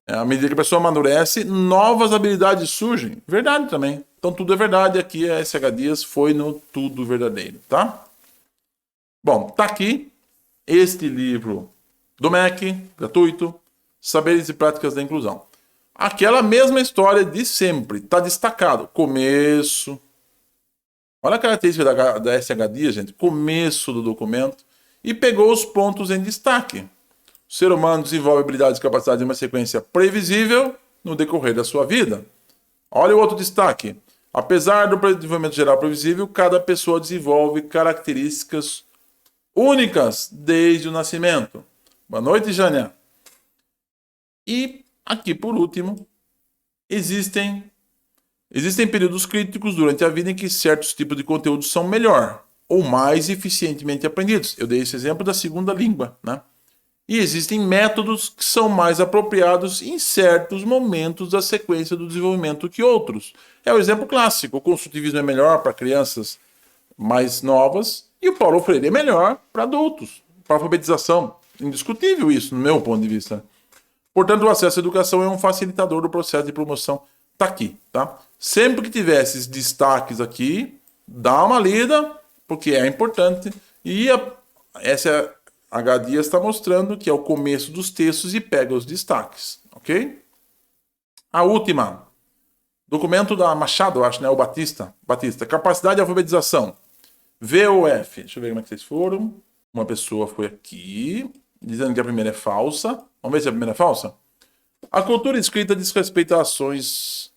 À medida que a pessoa amadurece, novas habilidades surgem. Verdade também. Então tudo é verdade. Aqui a SH Dias foi no tudo verdadeiro, tá? Bom, tá aqui este livro do MEC, gratuito, Saberes e Práticas da Inclusão. Aquela mesma história de sempre, tá destacado. Começo. Olha a característica da SH Dias, gente. Começo do documento. E pegou os pontos em destaque. O ser humano desenvolve habilidades e capacidades em uma sequência previsível no decorrer da sua vida. Olha o outro destaque. Apesar do desenvolvimento geral previsível, cada pessoa desenvolve características únicas desde o nascimento. Boa noite, Jânia. E aqui, por último, existem períodos críticos durante a vida em que certos tipos de conteúdos são melhor ou mais eficientemente aprendidos. Eu dei esse exemplo da segunda língua, né? E existem métodos que são mais apropriados em certos momentos da sequência do desenvolvimento que outros. É o exemplo clássico. O construtivismo é melhor para crianças mais novas e o Paulo Freire é melhor para adultos, para alfabetização. Indiscutível isso, no meu ponto de vista. Portanto, o acesso à educação é um facilitador do processo de promoção. Tá aqui, tá? Sempre que tiver esses destaques aqui, dá uma lida, porque é importante. E essa H. Dias está mostrando que é o começo dos textos e pega os destaques, ok? A última, documento da Machado, acho, né? O Batista, capacidade de alfabetização. VOF, deixa eu ver como é que vocês foram. Uma pessoa foi aqui, dizendo que a primeira é falsa. Vamos ver se a primeira é falsa? A cultura escrita diz respeito a ações,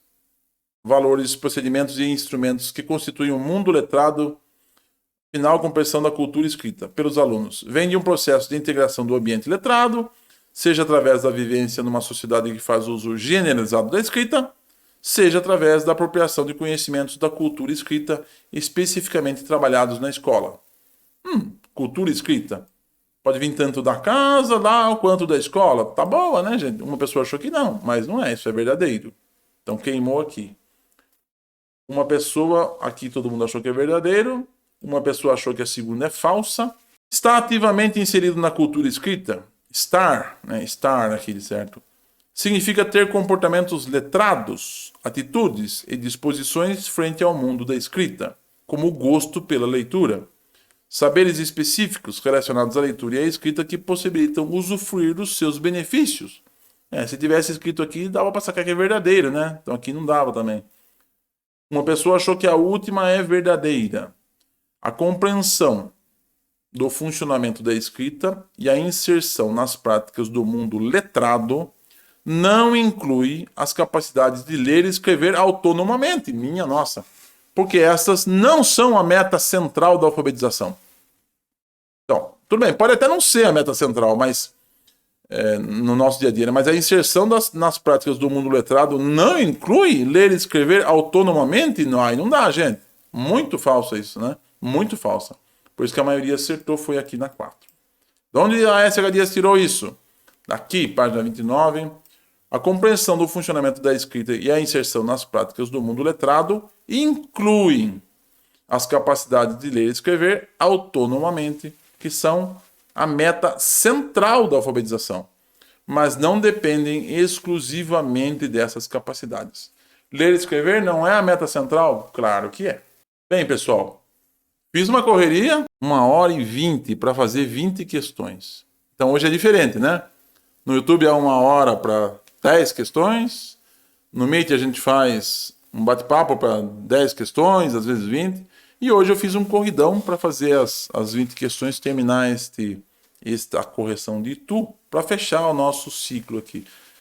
valores, procedimentos e instrumentos que constituem um mundo letrado final compreensão da cultura escrita pelos alunos. Vem de um processo de integração do ambiente letrado, seja através da vivência numa sociedade que faz uso generalizado da escrita, seja através da apropriação de conhecimentos da cultura escrita especificamente trabalhados na escola. Cultura escrita. Pode vir tanto da casa lá quanto da escola. Tá boa, né, gente? Uma pessoa achou que não, mas não é, isso é verdadeiro. Então queimou aqui. Uma pessoa, aqui todo mundo achou que é verdadeiro, uma pessoa achou que a segunda é falsa. Está ativamente inserido na cultura escrita? Estar, né? Estar aqui, certo? Significa ter comportamentos letrados, atitudes e disposições frente ao mundo da escrita, como o gosto pela leitura. Saberes específicos relacionados à leitura e à escrita que possibilitam usufruir dos seus benefícios. Se tivesse escrito aqui, dava para sacar que é verdadeiro, né? Então aqui não dava também. Uma pessoa achou que a última é verdadeira. A compreensão do funcionamento da escrita e a inserção nas práticas do mundo letrado não inclui as capacidades de ler e escrever autonomamente. Minha nossa. Porque essas não são a meta central da alfabetização. Então, tudo bem, pode até não ser a meta central, mas no nosso dia a dia, né? Mas a inserção nas práticas do mundo letrado não inclui ler e escrever autonomamente? Não dá, gente. Muito falso isso, né? Muito falsa. Por isso que a maioria acertou, foi aqui na 4. De onde a S.H. Dias tirou isso? Daqui, página 29. A compreensão do funcionamento da escrita e a inserção nas práticas do mundo letrado incluem as capacidades de ler e escrever autonomamente, que são a meta central da alfabetização, mas não dependem exclusivamente dessas capacidades. Ler e escrever não é a meta central? Claro que é. Bem, pessoal, fiz uma correria, 1h20 para fazer 20 questões. Então hoje é diferente, né? No YouTube é 1 hora para 10 questões. No Meet a gente faz um bate-papo para 10 questões, às vezes 20. E hoje eu fiz um corridão para fazer as 20 questões, terminar esta correção de Itu, para fechar o nosso ciclo aqui.